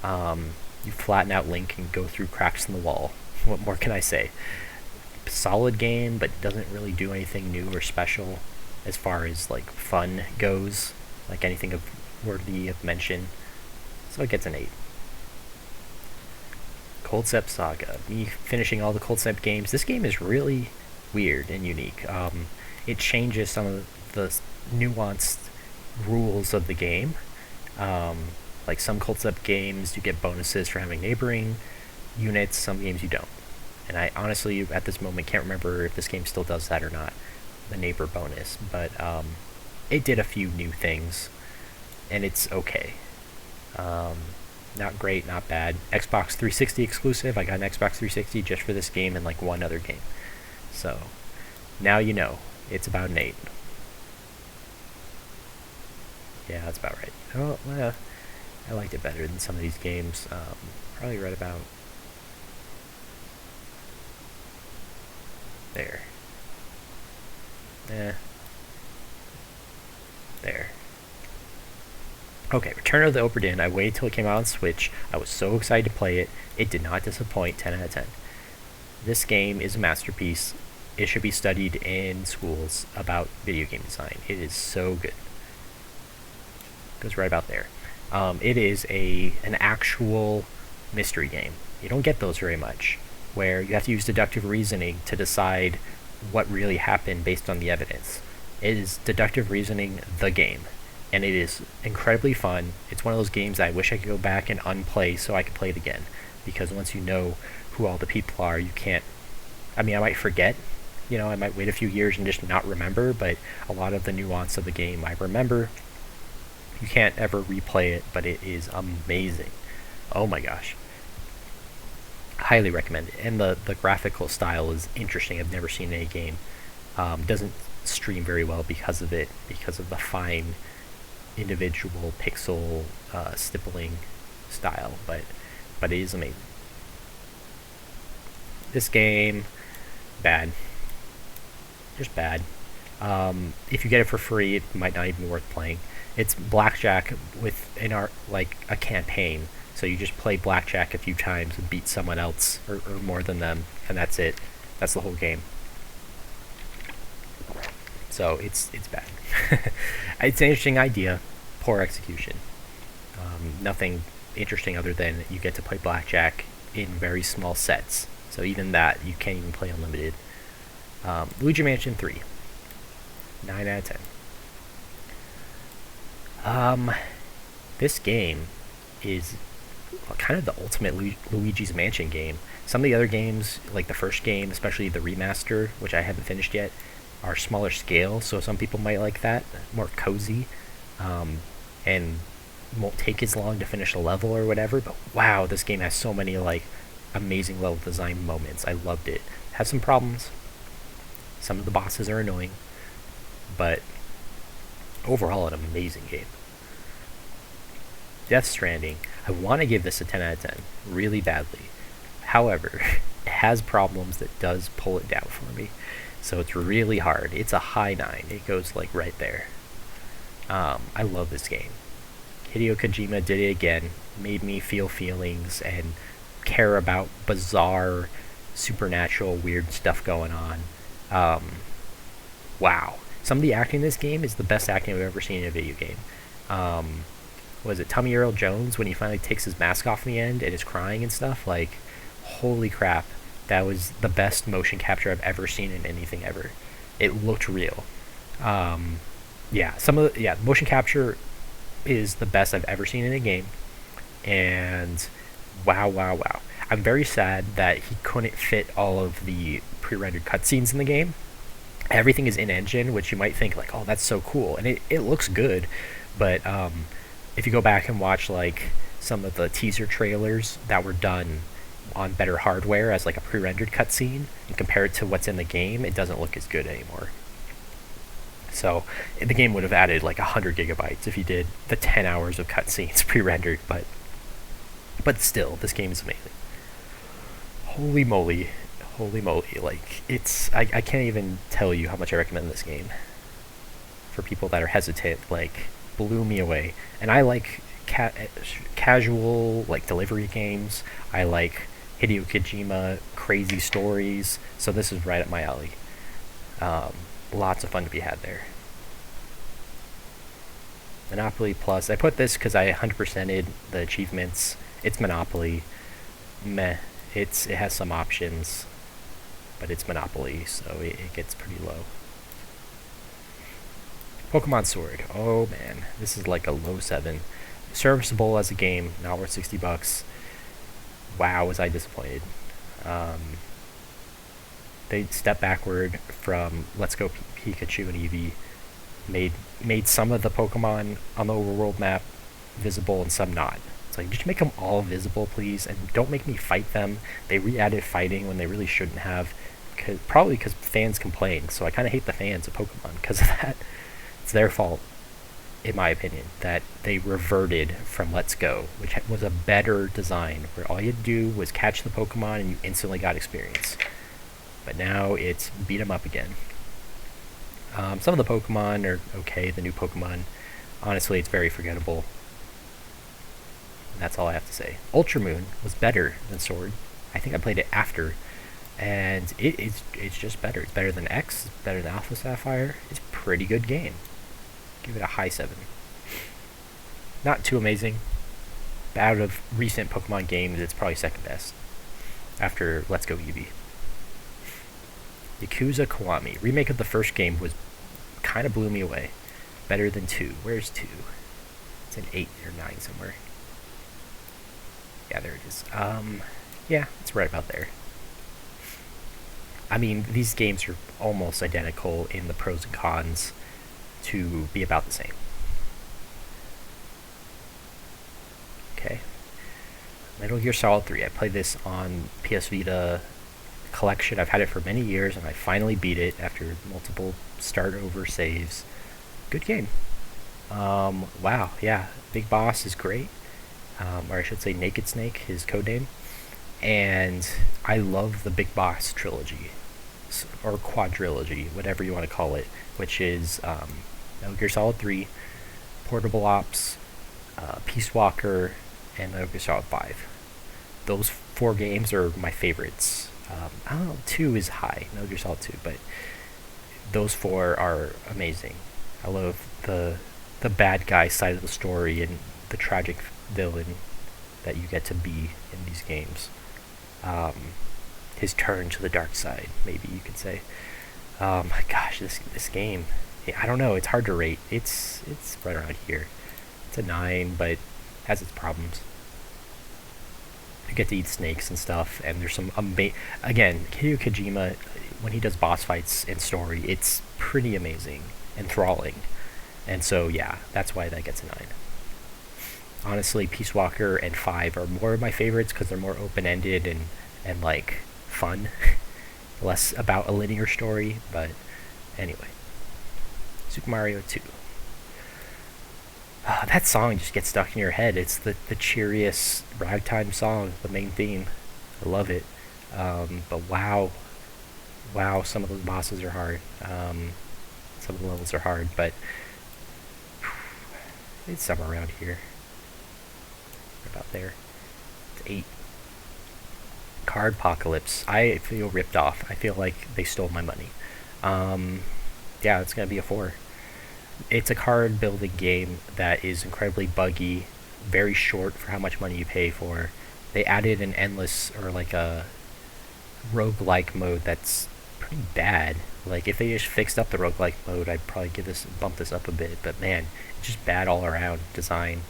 You flatten out Link and go through cracks in the wall. What more can I say? Solid game, but doesn't really do anything new or special as far as like fun goes, like anything worthy of mention. So it gets an 8. Cold Step Saga. Me finishing all the Cold Step games. This game is really weird and unique. It changes some of the nuanced rules of the game. Like some Cold Step games, you get bonuses for having neighboring units. Some games you don't. And I honestly, at this moment, can't remember if this game still does that or not, the neighbor bonus. But it did a few new things, and it's okay. Not great, not bad. Xbox 360 exclusive. I got an Xbox 360 just for this game and like one other game. So now you know. It's about an 8. Yeah, that's about right. Oh, well, I liked it better than some of these games. Probably right about there. There. Okay, Return of the Obra Dinn. I waited till it came out on Switch. I was so excited to play it. It did not disappoint. 10 out of 10. This game is a masterpiece. It should be studied in schools about video game design. It is so good. Goes right about there. It is an actual mystery game. You don't get those very much, where you have to use deductive reasoning to decide what really happened based on the evidence. It is deductive reasoning, the game, and it is incredibly fun. It's one of those games I wish I could go back and unplay so I could play it again, because once you know who all the people are, you can't. I mean, I might forget. I might wait a few years and just not remember, but a lot of the nuance of the game I remember. You can't ever replay it, but it is amazing. Oh my gosh. Highly recommend it. And the graphical style is interesting. I've never seen any game. Doesn't stream very well because of it, because of the fine individual pixel stippling style, but it is amazing. This game, bad. Just bad. If you get it for free, it might not even be worth playing. It's blackjack with a campaign. So you just play blackjack a few times and beat someone else or more than them, and that's it. That's the whole game. So it's bad. It's an interesting idea, poor execution. Nothing interesting other than you get to play blackjack in very small sets. So even that, you can't even play unlimited. Luigi Mansion 3. 9 out of 10. This game is kind of the ultimate Luigi's Mansion game. Some of the other games, like the first game, especially the remaster, which I haven't finished yet, are smaller scale, so some people might like that, more cozy, and won't take as long to finish a level or whatever, but wow, this game has so many amazing level design moments. I loved it. Has some problems. Some of the bosses are annoying, but overall an amazing game. Death Stranding. I want to give this a 10 out of 10 really badly. However, it has problems that does pull it down for me. So it's really hard. It's a high 9. It goes right there. I love this game. Hideo Kojima did it again. Made me feel feelings and care about bizarre, supernatural, weird stuff going on. Wow. Some of the acting in this game is the best acting I've ever seen in a video game. Was it Tommy Earl Jones when he finally takes his mask off in the end and is crying and stuff? Holy crap. That was the best motion capture I've ever seen in anything ever. It looked real. Motion capture is the best I've ever seen in a game. And wow. I'm very sad that he couldn't fit all of the pre-rendered cutscenes in the game. Everything is in-engine, which you might think oh, that's so cool. And it looks good, but if you go back and watch some of the teaser trailers that were done on better hardware as a pre-rendered cutscene and compare it to what's in the game, it doesn't look as good anymore. So the game would have added 100 gigabytes if you did the 10 hours of cutscenes pre-rendered, but still, this game is amazing. Holy moly, I can't even tell you how much I recommend this game. For people that are hesitant, blew me away. And I like casual delivery games. I like Hideo Kojima crazy stories, so this is right up my alley. Lots of fun to be had there. Monopoly Plus. I put this because I 100%ed the achievements. It's Monopoly. Meh. It has some options, but it's Monopoly, so it gets pretty low. Pokemon Sword. Oh man, this is a low 7. Serviceable as a game, not worth $60. Wow, was I disappointed. They stepped backward from Let's Go Pikachu and Eevee. Made some of the Pokemon on the overworld map visible and some not. It's just make them all visible, please, and don't make me fight them. They re-added fighting when they really shouldn't have, probably because fans complain. So I kind of hate the fans of Pokemon because of that. It's their fault, in my opinion, that they reverted from Let's Go, which was a better design, where all you had to do was catch the Pokemon and you instantly got experience. But now it's beat them up again. Some of the Pokemon are okay, the new Pokemon. Honestly, it's very forgettable. And that's all I have to say. Ultramoon was better than Sword. I think I played it after, and it's just better. It's better than X. It's better than Alpha Sapphire. It's a pretty good game. Give it a high 7. Not too amazing. But out of recent Pokemon games, it's probably second best after Let's Go Eevee. Yakuza Kiwami. Remake of the first game was kind of blew me away. Better than 2. Where's 2? It's an 8 or 9 somewhere. Yeah, there it is. Yeah, it's right about there. I mean, these games are almost identical in the pros and cons to be about the same. Okay. Metal Gear Solid 3. I played this on PS Vita collection. I've had it for many years, and I finally beat it after multiple start over saves. Good game. Wow, yeah. Big Boss is great. Or I should say Naked Snake, his codename. And I love the Big Boss trilogy, or quadrilogy, whatever you want to call it, which is Metal Gear Solid 3, Portable Ops, Peace Walker, and Metal Gear Solid 5. Those 4 games are my favorites. I don't know, 2 is high, Metal Gear Solid 2, but those 4 are amazing. I love the bad guy side of the story and the tragic villain that you get to be in these games. His turn to the dark side, maybe you could say. My gosh, this game, I don't know, it's hard to rate. It's right around here. It's a 9, but has its problems. You get to eat snakes and stuff, and there's some again, Hideo Kojima, when he does boss fights and story, it's pretty amazing, enthralling. And so yeah, that's why that gets a 9. Honestly, Peace Walker and 5 are more of my favorites because they're more open-ended and like fun. Less about a linear story, but anyway. Super Mario 2. That song just gets stuck in your head. It's the cheeriest ragtime song, the main theme. I love it. But wow, some of those bosses are hard. Some of the levels are hard, but it's somewhere around here. About there. It's 8. Card Apocalypse. I feel ripped off. I feel like they stole my money. Yeah, it's gonna be a 4. It's a card building game that is incredibly buggy, very short for how much money you pay for. They added an endless, or like a roguelike mode that's pretty bad. Like if they just fixed up the roguelike mode, I'd probably bump this up a bit, but man, it's just bad all around design.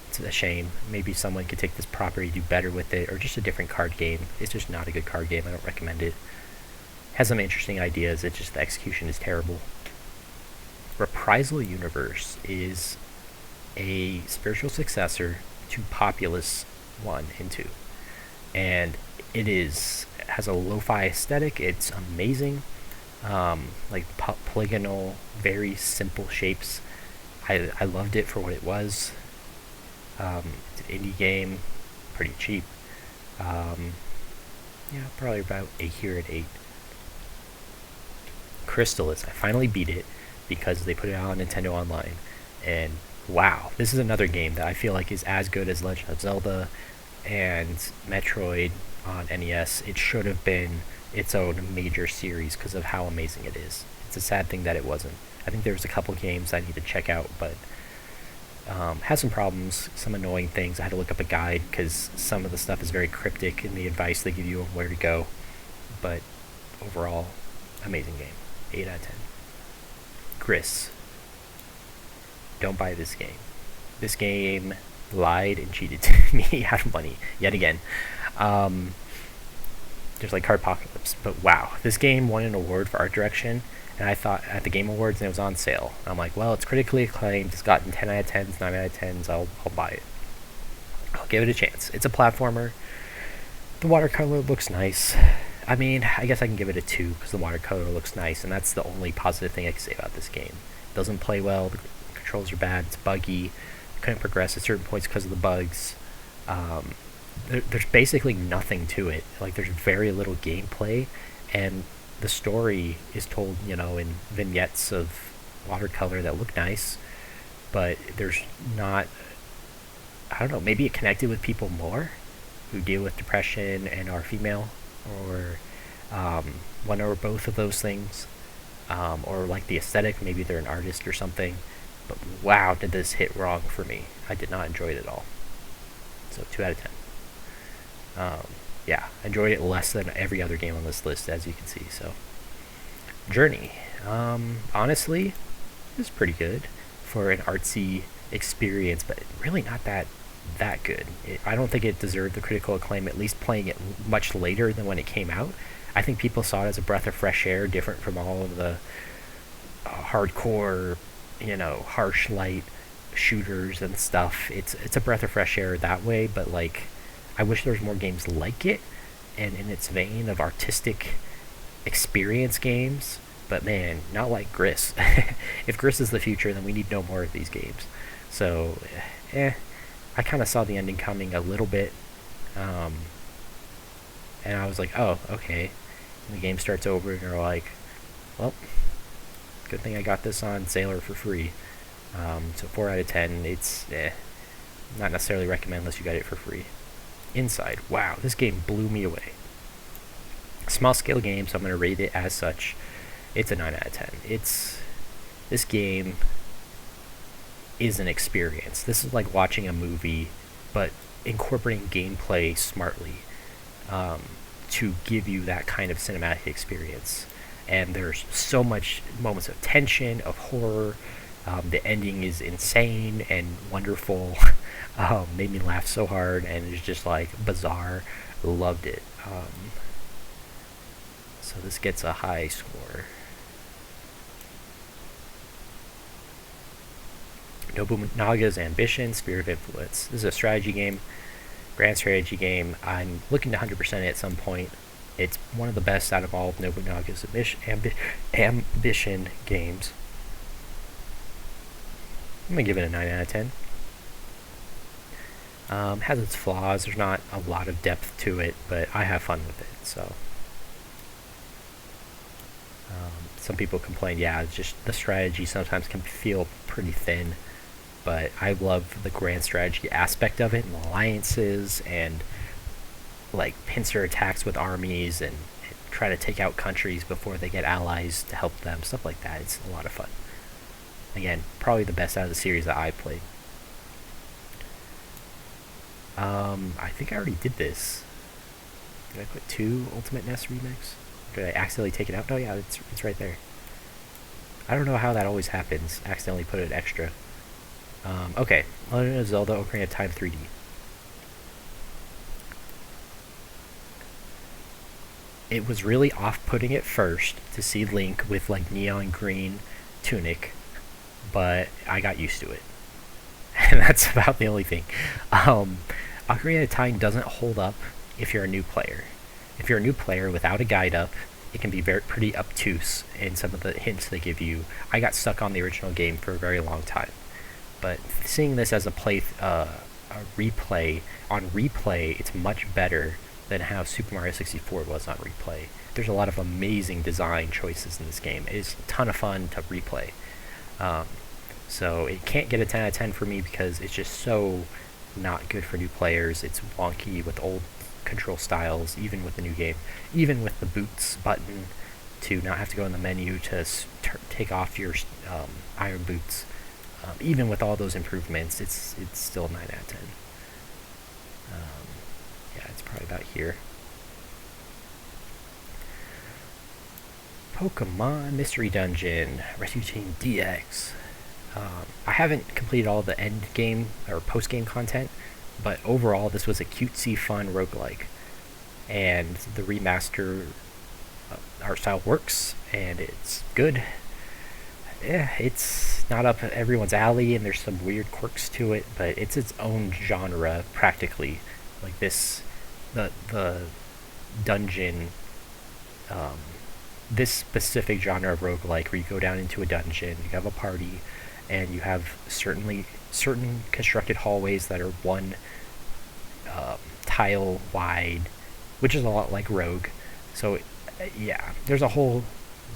It's a shame. Maybe someone could take this property, do better with it, or just a different card game. It's just not a good card game. I don't recommend it. Has some interesting ideas. It's just the execution is terrible. Reprisal Universe is a spiritual successor to Populous 1 and 2. And it has a lo-fi aesthetic. It's amazing. Like polygonal, very simple shapes. I loved it for what it was. It's an indie game, pretty cheap. Yeah, probably about here at 8. Crystalis, I finally beat it because they put it out on Nintendo Online, and wow, this is another game that I feel like is as good as Legend of Zelda and Metroid on NES. It should have been its own major series because of how amazing it is. It's a sad thing that it wasn't. I think there's a couple games I need to check out, but has some problems, some annoying things. I had to look up a guide because some of the stuff is very cryptic in the advice they give you on where to go. But overall, amazing game. 8 out of 10. Gris. Don't buy this game. This game lied and cheated me out of money yet again. There's like Card Apocalypse, but wow, this game won an award for art direction, and I thought at the Game Awards, and it was on sale. And I'm like, well, it's critically acclaimed. It's gotten 10 out of 10s, 9 out of 10s. I'll buy it. I'll give it a chance. It's a platformer. The watercolor looks nice. I mean, I guess I can give it a 2 because the watercolor looks nice, and that's the only positive thing I can say about this game. It doesn't play well. The controls are bad. It's buggy. Couldn't progress at certain points because of the bugs. There's basically nothing to it. Like, there's very little gameplay, and the story is told, in vignettes of watercolor that look nice, but there's not I don't know, maybe it connected with people more who deal with depression and are female, or one or both of those things, or like the aesthetic. Maybe they're an artist or something. But wow, did this hit wrong for me? I did not enjoy it at all. So 2 out of 10. Yeah, I enjoyed it less than every other game on this list, as you can see. So Journey, honestly, it was pretty good for an artsy experience, but really not that good. I don't think it deserved the critical acclaim, at least playing it much later than when it came out. I think people saw it as a breath of fresh air, different from all of the hardcore, harsh light shooters and stuff. It's a breath of fresh air that way, but like, I wish there was more games like it, and in its vein of artistic experience games. But man, not like Gris. If Gris is the future, then we need no more of these games. So, I kind of saw the ending coming a little bit, and I was like, oh, okay. And the game starts over, and you're like, well, good thing I got this on Sailor for free. So 4 out of 10. It's not necessarily recommend unless you got it for free. Inside, wow, this game blew me away. Small scale game, so I'm going to rate it as such. It's a 9 out of 10. This game is an experience. This is like watching a movie, but incorporating gameplay smartly to give you that kind of cinematic experience. And there's so much moments of tension, of horror. The ending is insane and wonderful. Made me laugh so hard, and it's just like bizarre. Loved it. So this gets a high score. Nobunaga's Ambition, Sphere of Influence. This is a strategy game, grand strategy game. I'm looking to 100% it at some point. It's one of the best out of all of Nobunaga's Ambition games. I'm going to give it a 9 out of 10. Has its flaws. There's not a lot of depth to it, but I have fun with it. So, some people complain, yeah, it's just the strategy sometimes can feel pretty thin, but I love the grand strategy aspect of it, and alliances, and like pincer attacks with armies, and try to take out countries before they get allies to help them, stuff like that. It's a lot of fun. Again, probably the best out of the series that I played. I think I already did this. Did I put 2 Ultimate NES Remix? Did I accidentally take it out? No, yeah, it's right there. I don't know how that always happens. Accidentally put it extra. Okay, Legend of Zelda: Ocarina of Time 3D. It was really off-putting at first to see Link with like neon green tunic, but I got used to it. And that's about the only thing. Ocarina of Time doesn't hold up if you're a new player. If you're a new player without a guide up, it can be pretty obtuse in some of the hints they give you. I got stuck on the original game for a very long time. But seeing this as a replay, on replay, it's much better than how Super Mario 64 was on replay. There's a lot of amazing design choices in this game. It is a ton of fun to replay. So it can't get a 10 out of 10 for me because it's just so not good for new players. It's wonky with old control styles, even with the new game. Even with the boots button to not have to go in the menu to take off your iron boots. Even with all those improvements, it's still 9 out of 10. Yeah, it's probably about here. Pokemon Mystery Dungeon, Rescue Team DX. I haven't completed all the end game or post game content, but overall this was a cutesy, fun roguelike. And the remaster art style works, and it's good. Yeah, it's not up everyone's alley, and there's some weird quirks to it, but it's its own genre practically. Like this, the dungeon, this specific genre of roguelike where you go down into a dungeon, you have a party, and you have certain constructed hallways that are one tile wide, which is a lot like Rogue. So yeah, there's a whole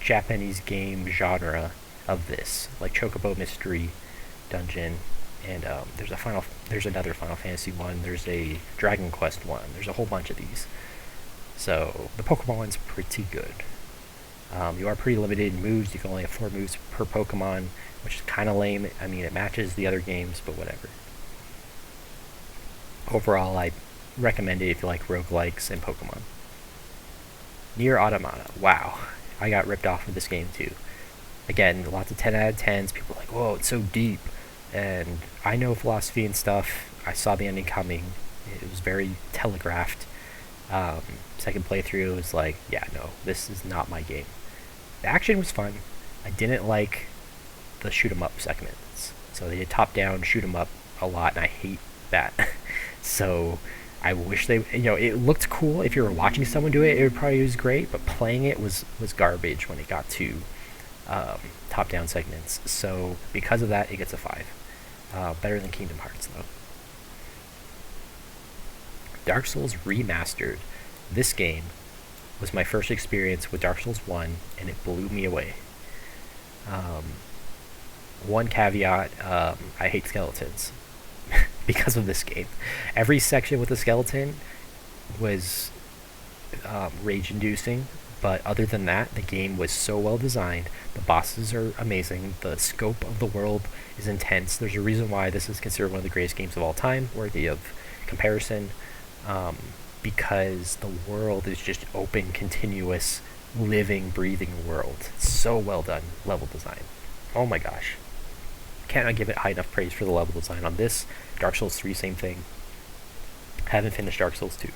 Japanese game genre of this, like Chocobo Mystery Dungeon. And there's another Final Fantasy one. There's a Dragon Quest one. There's a whole bunch of these. So the Pokemon one's pretty good. You are pretty limited in moves. You can only have 4 moves per Pokemon, which is kind of lame. I mean, it matches the other games, but whatever. Overall, I recommend it if you like roguelikes and Pokemon. Nier Automata. Wow. I got ripped off with this game too. Again, lots of 10 out of 10s. People are like, whoa, it's so deep. And I know philosophy and stuff. I saw the ending coming. It was very telegraphed. Second playthrough was like, yeah, no, this is not my game. The action was fun. I didn't like the shoot 'em up segments. So they did top down shoot 'em up a lot, and I hate that. So I wish they, it looked cool. If you were watching someone do it, it probably was great. But playing it was garbage when it got to top down segments. So because of that, it gets a 5. Better than Kingdom Hearts though. Dark Souls Remastered. This game was my first experience with Dark Souls 1, and it blew me away. One caveat, I hate skeletons because of this game. Every section with a skeleton was rage-inducing, but other than that, the game was so well designed. The bosses are amazing. The scope of the world is intense. There's a reason why this is considered one of the greatest games of all time, worthy of comparison. Because the world is just open, continuous, living, breathing world. It's so well done, level design. Oh my gosh. Cannot give it high enough praise for the level design on this. Dark Souls 3, same thing. Haven't finished Dark Souls 2.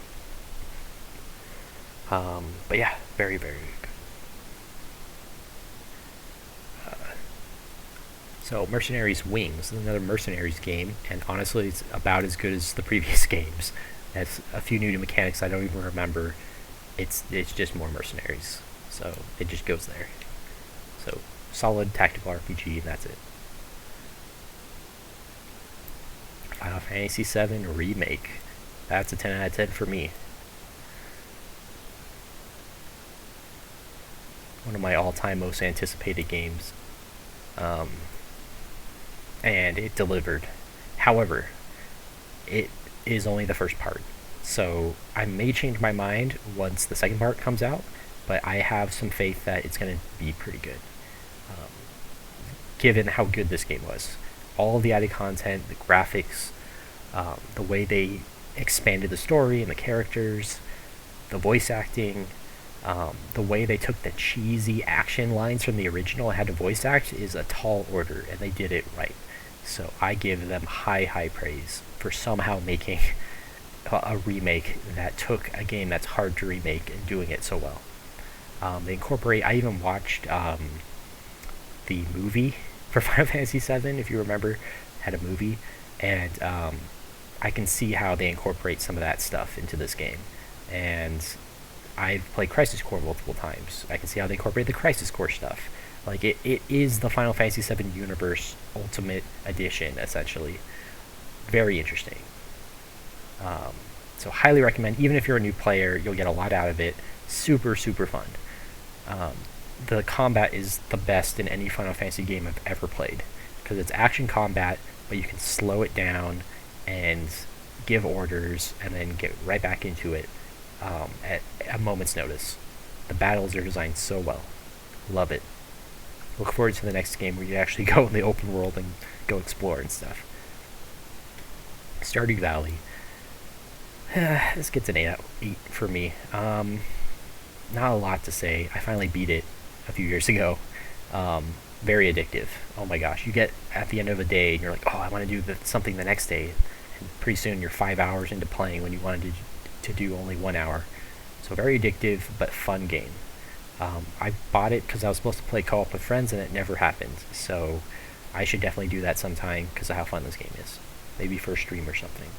But yeah, very, very good. So Mercenaries Wings is another Mercenaries game, and honestly it's about as good as the previous games. Has a few new mechanics I don't even remember. It's just more Mercenaries, so it just goes there. So solid tactical RPG, and that's it. Final Fantasy VII Remake. That's a 10 out of 10 for me. One of my all-time most anticipated games. And it delivered. However, it is only the first part. So I may change my mind once the second part comes out, but I have some faith that it's going to be pretty good. Given how good this game was. All of the added content, the graphics, the way they expanded the story and the characters, the voice acting, the way they took the cheesy action lines from the original and had to voice act is a tall order, and they did it right. So I give them high praise for somehow making a remake that took a game that's hard to remake and doing it so well. They incorporate, I even watched the movie for Final Fantasy VII, if you remember, had a movie, and I can see how they incorporate some of that stuff into this game. And I've played Crisis Core multiple times. I can see how they incorporate the Crisis Core stuff. Like, it is the Final Fantasy VII Universe Ultimate Edition, essentially. Very interesting. So highly recommend. Even if you're a new player, you'll get a lot out of it. Super fun. The combat is the best in any Final Fantasy game I've ever played, because it's action combat, but you can slow it down and give orders and then get right back into it at a moment's notice. The battles are designed so well. Love it. Look forward to the next game where you actually go in the open world and go explore and stuff. Stardew Valley. This gets an 8 out of 8 for me. Not a lot to say. I finally beat it a few years ago. Very addictive. Oh my gosh. You get at the end of a day and you're like, oh, I want to do something the next day. And pretty soon you're 5 hours into playing when you wanted to do only 1 hour. So very addictive but fun game. I bought it because I was supposed to play co-op with friends and it never happened. So I should definitely do that sometime because of how fun this game is. Maybe for a stream or something.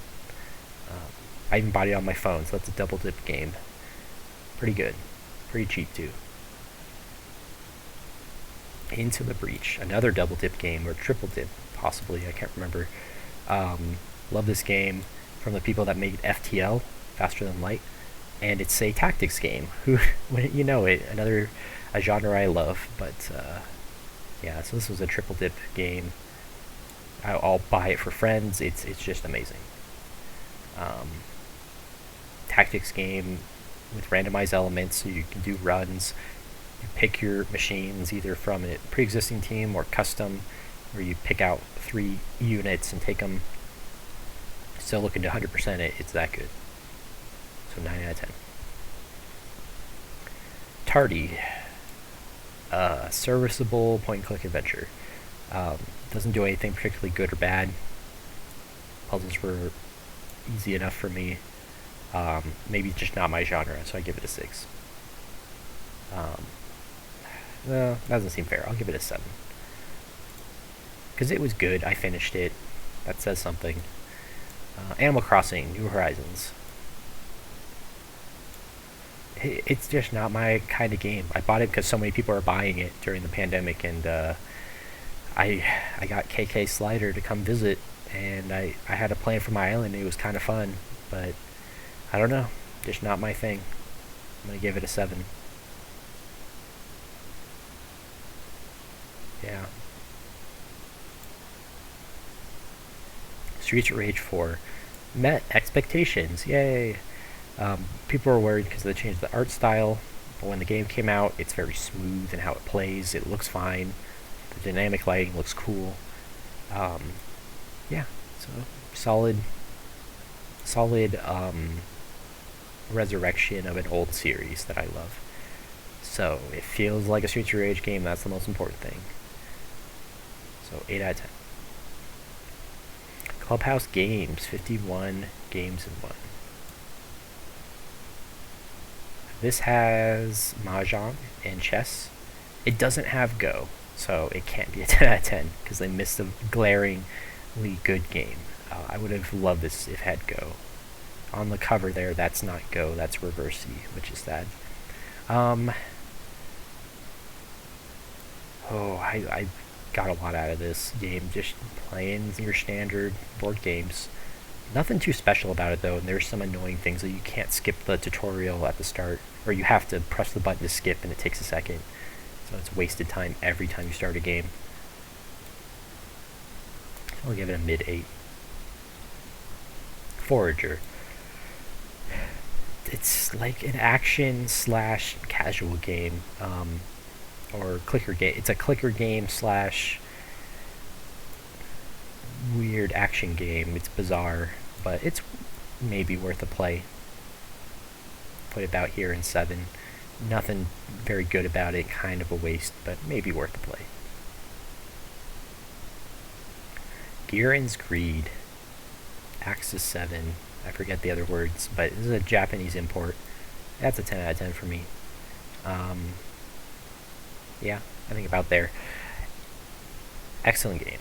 I even bought it on my phone, so that's a double dip game. Pretty good. Pretty cheap too. Into the Breach. Another double dip game, or triple dip possibly, I can't remember. Love this game from the people that made FTL, Faster Than Light. And it's a tactics game. Who wouldn't you know it? A genre I love, but yeah, so this was a triple dip game. I'll buy it for friends. It's just amazing. Um, Tactics game with randomized elements, so you can do runs. You pick your machines either from a pre-existing team or custom, where you pick out 3 units and take them. Still looking to 100% it. It's that good. So 9 out of 10. Tardy. Serviceable point-and-click adventure. Doesn't do anything particularly good or bad. Puzzles were easy enough for me. Maybe just not my genre, so I give it a 6. No, that doesn't seem fair. I'll give it a 7. Because it was good. I finished it. That says something. Animal Crossing, New Horizons. It's just not my kind of game. I bought it because so many people are buying it during the pandemic, and I got KK Slider to come visit, and I had a plan for my island. And it was kind of fun, but I don't know, just not my thing. I'm gonna give it a 7. Yeah. Streets of Rage 4 met expectations. Yay! People were worried because they changed the art style, but when the game came out, it's very smooth in how it plays. It looks fine. The dynamic lighting looks cool. Yeah, so solid resurrection of an old series that I love. So it feels like a Streets of Rage game. That's the most important thing. So 8 out of 10. Clubhouse Games, 51 games in one. This has Mahjong and chess. It doesn't have Go, so it can't be a 10 out of 10 because they missed a glaringly good game. I would have loved this if it had Go. On the cover there, that's not Go, that's Reversi, which is sad. I got a lot out of this game, just playing your standard board games. Nothing too special about it though, and there's some annoying things that you can't skip the tutorial at the start, or you have to press the button to skip and it takes a second. So it's wasted time every time you start a game. I'll give it a mid 8. Forager. It's like an action / casual game, or clicker game. It's a clicker game / weird action game. It's bizarre, but it's maybe worth a play. Put it about here in 7. Nothing very good about it, kind of a waste, but maybe worth a play. Giran's Greed. Axis 7. I forget the other words, but this is a Japanese import. That's a 10 out of 10 for me. Yeah, I think about there. Excellent game.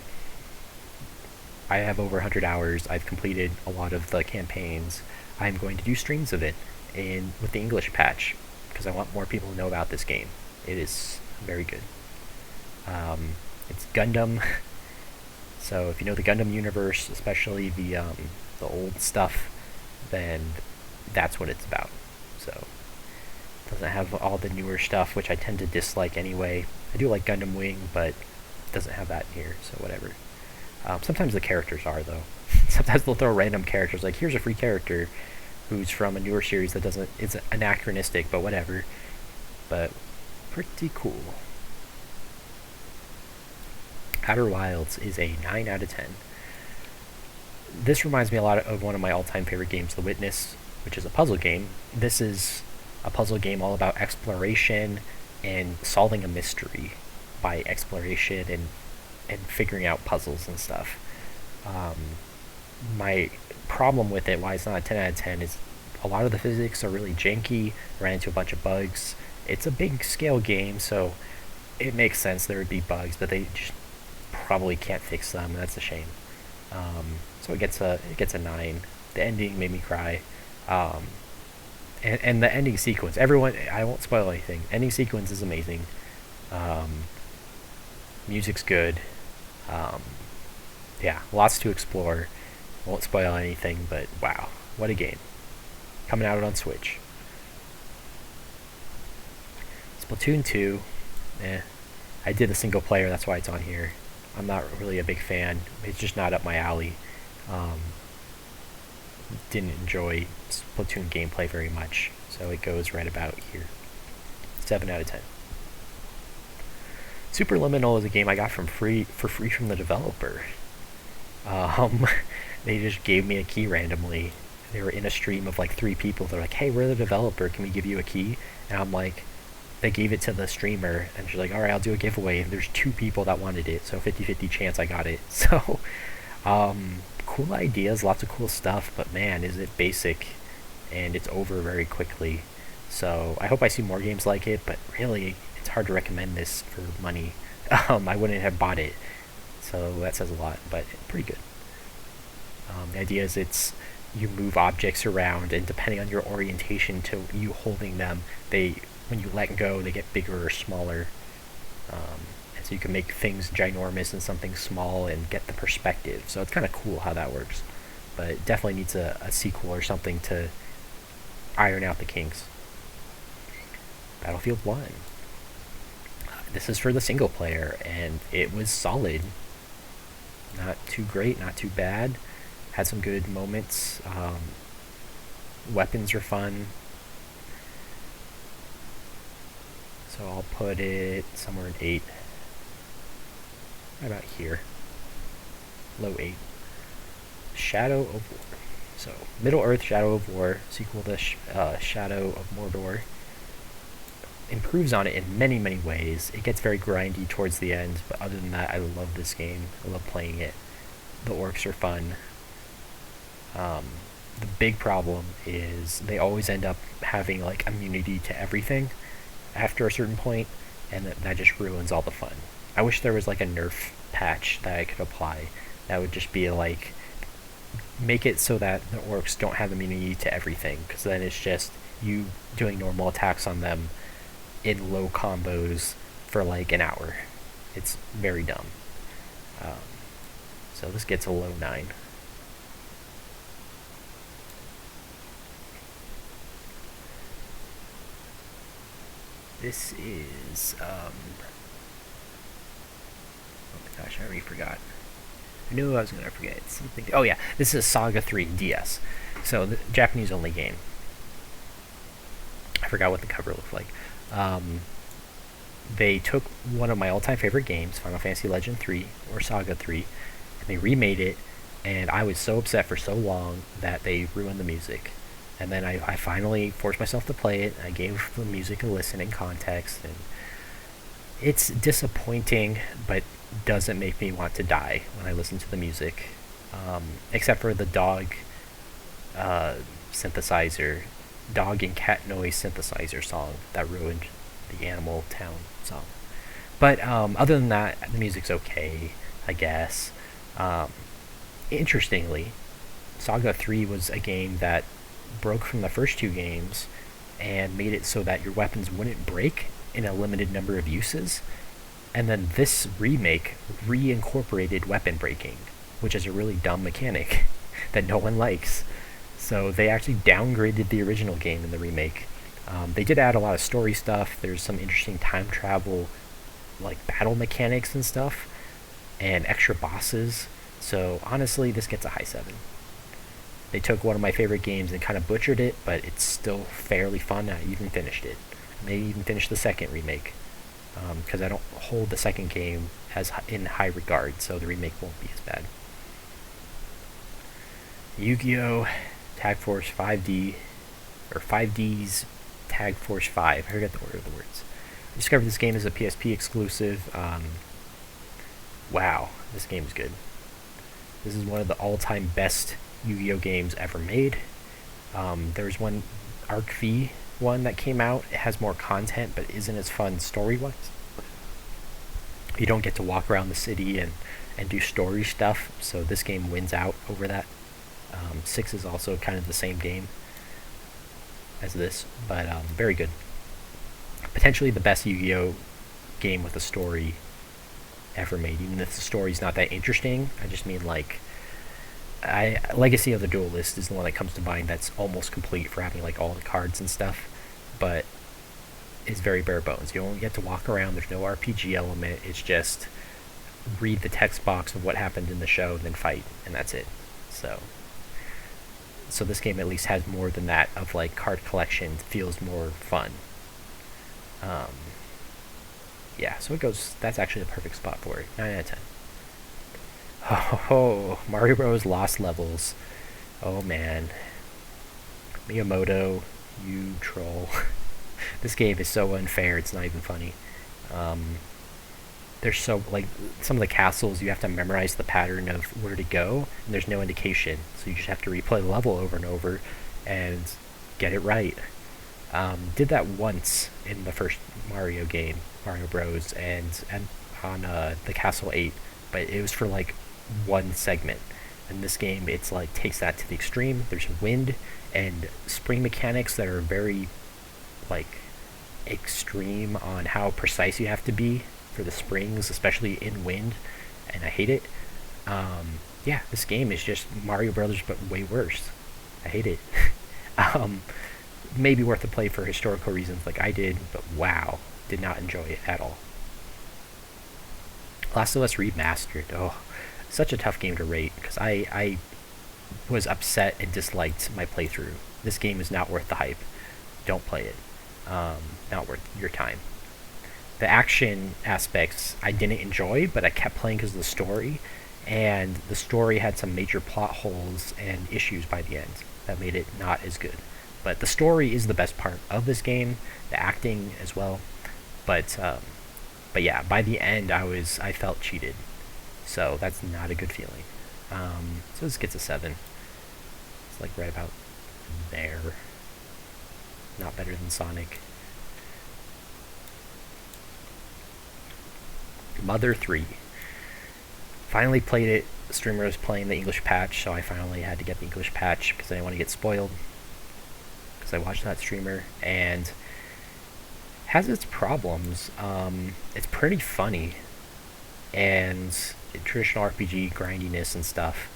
I have over 100 hours. I've completed a lot of the campaigns. I'm going to do streams of it with the English patch because I want more people to know about this game. It is very good. It's Gundam. So if you know the Gundam universe, especially the old stuff, then that's what it's about. So it doesn't have all the newer stuff, which I tend to dislike anyway. I do like Gundam Wing, but it doesn't have that here, so whatever. Sometimes the characters are, though. Sometimes they'll throw random characters, like here's a free character who's from a newer series that doesn't, it's anachronistic, but whatever. But pretty cool. Outer Wilds is a 9 out of 10. This reminds me a lot of one of my all-time favorite games, The Witness, which is a puzzle game. This is a puzzle game all about exploration and solving a mystery by exploration and figuring out puzzles and stuff. My problem with it, why it's not a 10 out of 10, is a lot of the physics are really janky, ran into a bunch of bugs. It's a big scale game, so it makes sense there would be bugs, but they just probably can't fix them, and that's a shame. So it gets a 9. The ending made me cry. And the ending sequence, everyone, I won't spoil anything. Ending sequence is amazing. Music's good. Yeah, lots to explore. Won't spoil anything, but wow, what a game. Coming out on Switch. Splatoon 2. I did the single player, that's why it's on here. I'm not really a big fan. It's just not up my alley. Um, didn't enjoy Splatoon gameplay very much, so it goes right about here. 7 out of 10. Superliminal is a game I got for free from the developer. Um, they just gave me a key randomly. They were in a stream of like 3 people. They're like, "Hey, we're the developer. Can we give you a key?" And I'm like, they gave it to the streamer, and she's like, "All right, I'll do a giveaway." And there's 2 people that wanted it, so 50-50 chance I got it. So, cool ideas, lots of cool stuff, but man, is it basic, and it's over very quickly. So I hope I see more games like it, but really, it's hard to recommend this for money. I wouldn't have bought it, so that says a lot, but pretty good. The idea is you move objects around, and depending on your orientation to you holding them, when you let go, they get bigger or smaller. And so you can make things ginormous and something small and get the perspective. So it's kind of cool how that works. But it definitely needs a sequel or something to iron out the kinks. Battlefield 1. This is for the single player, and it was solid. Not too great, not too bad. Had some good moments. Weapons are fun. So I'll put it somewhere in 8. Right about here. Low 8. Shadow of War. So Middle-earth Shadow of War, sequel to Shadow of Mordor. Improves on it in many, many ways. It gets very grindy towards the end, but other than that, I love this game. I love playing it. The orcs are fun. The big problem is they always end up having like immunity to everything after a certain point, and that just ruins all the fun. I wish there was like a nerf patch that I could apply that would just be like make it so that the orcs don't have immunity to everything, because then it's just you doing normal attacks on them in low combos for like an hour. It's very dumb. So this gets a low 9. This is, oh my gosh, I already forgot. I knew I was going to forget something. Oh yeah, this is Saga 3 DS. So, the Japanese only game. I forgot what the cover looked like. They took one of my all-time favorite games, Final Fantasy Legend 3, or Saga 3, and they remade it, and I was so upset for so long that they ruined the music. And then I finally forced myself to play it. I gave the music a listen in context, and it's disappointing, but doesn't make me want to die when I listen to the music, except for the dog synthesizer, dog and cat noise synthesizer song that ruined the Animal Town song. But other than that, the music's okay, I guess. Interestingly, Saga 3 was a game that broke from the first 2 games and made it so that your weapons wouldn't break in a limited number of uses. And then this remake reincorporated weapon breaking, which is a really dumb mechanic that no one likes. So they actually downgraded the original game in the remake. They did add a lot of story stuff. There's some interesting time travel, like battle mechanics and stuff, and extra bosses. So honestly, this gets a high 7. They took one of my favorite games and kind of butchered it, but it's still fairly fun. I even finished it. I may even finish the second remake, because I don't hold the second game as in high regard, so the remake won't be as bad. Yu-Gi-Oh! Tag Force 5D, or 5D's Tag Force 5. I forget the order of the words. I discovered this game as a PSP exclusive. Wow, this game is good. This is one of the all-time best Yu-Gi-Oh! Games ever made. There's one Arc V one that came out. It has more content, but isn't as fun story-wise. You don't get to walk around the city and do story stuff, so this game wins out over that. 6 is also kind of the same game as this, but very good. Potentially the best Yu-Gi-Oh! Game with a story ever made, even if the story's not that interesting. I just mean like Legacy of the Duelist is the one that comes to mind that's almost complete for having like all the cards and stuff, but it's very bare bones. You only get to walk around. There's no RPG element. It's just read the text box of what happened in the show and then fight, and that's it. So this game at least has more than that of like card collection. Feels more fun. Um, yeah, so it goes. That's actually the perfect spot for it. 9 out of 10. Oh, Mario Bros. Lost Levels. Oh man, Miyamoto, you troll. This game is so unfair. It's not even funny. There's so like some of the castles you have to memorize the pattern of where to go, and there's no indication, so you just have to replay the level over and over and get it right. Did that once in the first Mario game, Mario Bros, and on the Castle 8, but it was for like one segment. In this game, it's like takes that to the extreme. There's wind and spring mechanics that are very like extreme on how precise you have to be for the springs, especially in wind, and I hate it. Yeah, this game is just Mario Brothers, but way worse. I hate it. Maybe worth a play for historical reasons, like I did, but wow, did not enjoy it at all. Last of Us Remastered. Oh, such a tough game to rate because I was upset and disliked my playthrough. This game is not worth the hype. Don't play it. Not worth your time. The action aspects I didn't enjoy, but I kept playing because of the story, and the story had some major plot holes and issues by the end that made it not as good. But the story is the best part of this game, the acting as well. But yeah, by the end I felt cheated, so that's not a good feeling. So this gets a 7. It's like right about there. Not better than Sonic. Mother 3. Finally played it. The streamer was playing the English patch, so I finally had to get the English patch because I didn't want to get spoiled. Because I watched that streamer, and has its problems. It's pretty funny, and traditional RPG grindiness and stuff.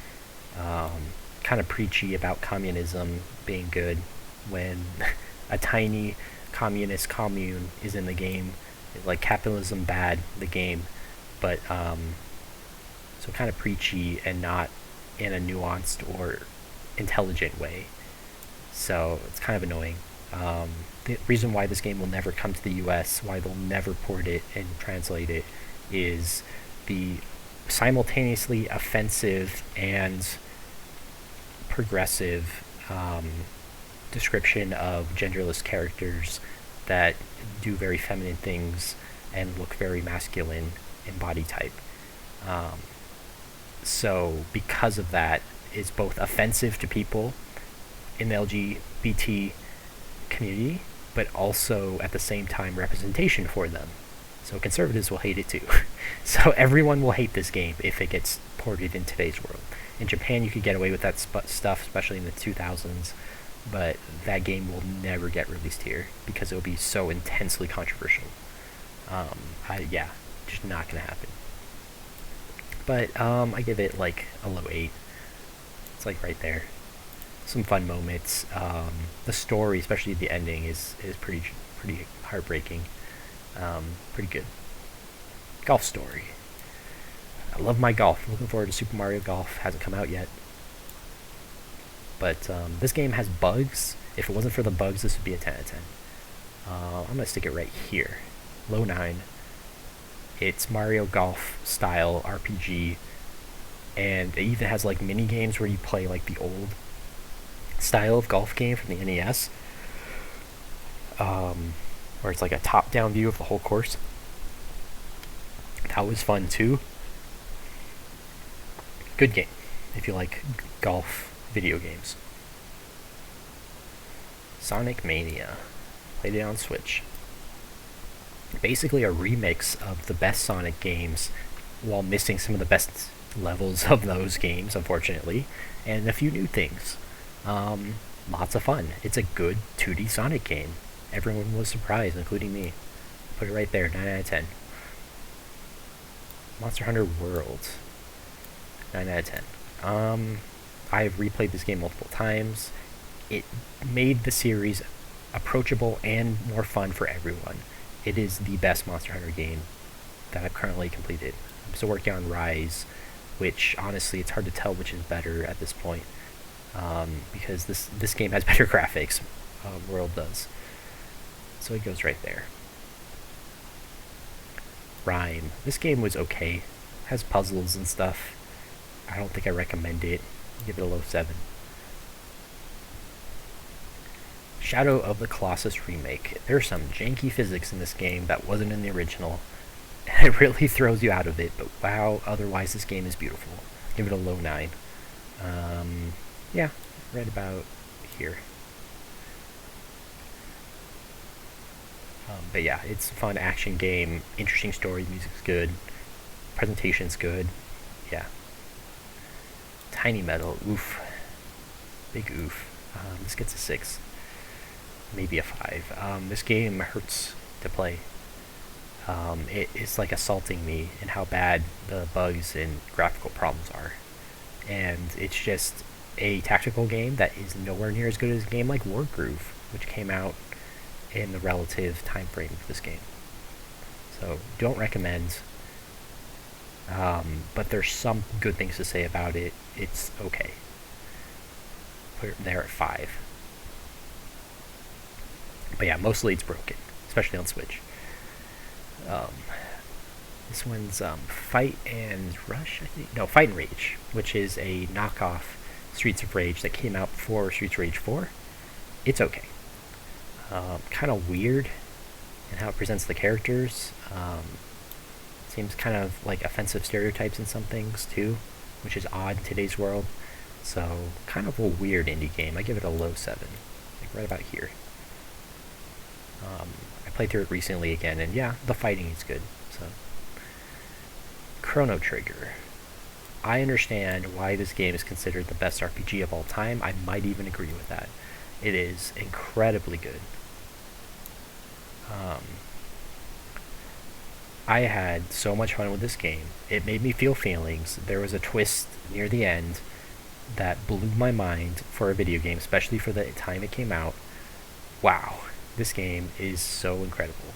Kind of preachy about communism being good when a tiny communist commune is in the game. Like capitalism bad, the game, but so kind of preachy and not in a nuanced or intelligent way. So it's kind of annoying. The reason why this game will never come to the US, why they'll never port it and translate it, is the simultaneously offensive and progressive description of genderless characters that do very feminine things and look very masculine in body type. So because of that, it's both offensive to people in the LGBT community, but also at the same time representation for them. So conservatives will hate it too. So everyone will hate this game if it gets ported in today's world. In Japan, you could get away with that stuff, especially in the 2000s, but that game will never get released here because it will be so intensely controversial. Yeah, just not gonna happen. But I give it like a low 8. It's like right there. Some fun moments. The story, especially the ending, is pretty heartbreaking. Pretty good. Golf Story. I love my golf. Looking forward to Super Mario Golf. Hasn't come out yet. But this game has bugs. If it wasn't for the bugs, this would be a 10 out of 10. I'm going to stick it right here. Low 9. It's Mario Golf style RPG. And it even has like mini games where you play like the old style of golf game from the NES. Where it's like a top-down view of the whole course. That was fun too. Good game if you like golf video games. Sonic Mania. Played it on Switch. Basically a remix of the best Sonic games while missing some of the best levels of those games, unfortunately, and a few new things. Lots of fun. It's a good 2D Sonic game. Everyone was surprised, including me. Put it right there, 9 out of 10. Monster Hunter World. 9 out of 10. I've replayed this game multiple times. It made the series approachable and more fun for everyone. It is the best Monster Hunter game that I've currently completed. I'm still working on Rise, which honestly it's hard to tell which is better at this point, because this game has better graphics. World does. So it goes right there. Rime. This game was okay. Has puzzles and stuff. I don't think I recommend it. Give it a low 7. Shadow of the Colossus Remake. There's some janky physics in this game that wasn't in the original. And it really throws you out of it, but wow, otherwise this game is beautiful. Give it a low 9. Yeah, right about here. But yeah, it's a fun action game, interesting story, music's good, presentation's good, yeah. Tiny Metal, oof. Big oof. This gets a 6. Maybe a 5. This game hurts to play. It's like assaulting me in how bad the bugs and graphical problems are. And it's just a tactical game that is nowhere near as good as a game like Wargroove, which came out in the relative time frame of this game. So don't recommend, but there's some good things to say about it. It's okay. Put it there at 5. But yeah, mostly it's broken, especially on Switch. This one's Fight and Rush, I think. No, Fight and Rage, which is a knockoff Streets of Rage that came out before Streets of Rage 4. It's okay. Kind of weird in how it presents the characters. Seems kind of like offensive stereotypes in some things too, which is odd in today's world. So kind of a weird indie game. I give it a low 7, like right about here. I played through it recently again, and yeah, the fighting is good. So Chrono Trigger. I understand why this game is considered the best RPG of all time. I might even agree with that. It is incredibly good. I had so much fun with this game. It made me feel feelings. There was a twist near the end that blew my mind for a video game, especially for the time it came out. Wow, this game is so incredible.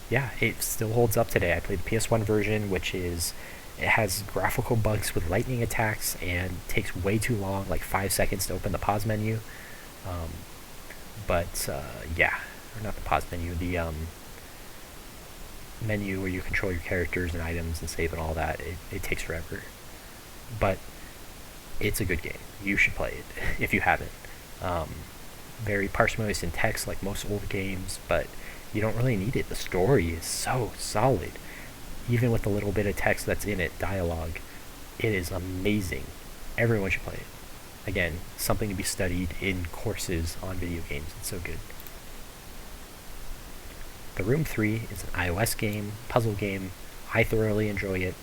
Yeah, it still holds up today. I played the PS1 version, which is, it has graphical bugs with lightning attacks and takes way too long, like 5 seconds to open the pause menu. Yeah, or not the pause menu, the menu where you control your characters and items and save and all that. It takes forever. But it's a good game. You should play it if you haven't. Very parsimonious in text like most old games, but you don't really need it. The story is so solid. Even with the little bit of text that's in it, dialogue, it is amazing. Everyone should play it. Again, something to be studied in courses on video games. It's so good. The Room 3 is an iOS game, puzzle game. I thoroughly enjoy it.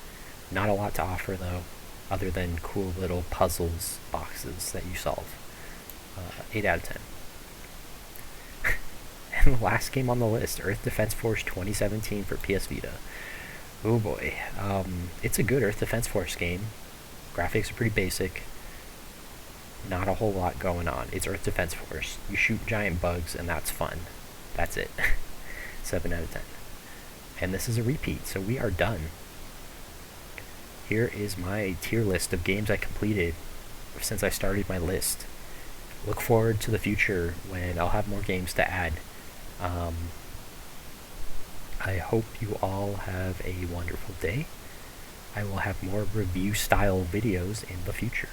Not a lot to offer though, other than cool little puzzles boxes that you solve. 8 out of 10. And the last game on the list, Earth Defense Force 2017 for PS Vita. Oh boy. It's a good Earth Defense Force game. Graphics are pretty basic. Not a whole lot going on. It's Earth Defense Force. You shoot giant bugs and that's fun. That's it. 7 out of 10. And this is a repeat, so we are done. Here is my tier list of games I completed since I started my list. Look forward to the future when I'll have more games to add. I hope you all have a wonderful day. I will have more review style videos in the future.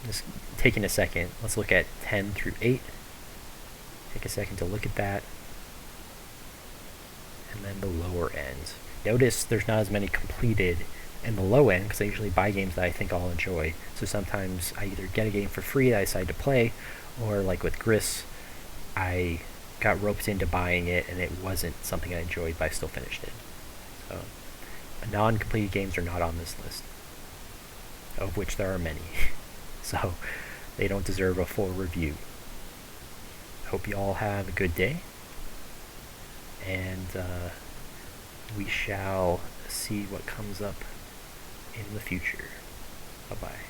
Just taking a second, let's look at 10 through 8. Take a second to look at that. And then the lower end. Notice there's not as many completed in the low end because I usually buy games that I think I'll enjoy. So sometimes I either get a game for free that I decide to play, or like with Gris, I got roped into buying it and it wasn't something I enjoyed, but I still finished it. So non-completed games are not on this list, of which there are many. So they don't deserve a full review. Hope you all have a good day, and we shall see what comes up in the future. Bye-bye.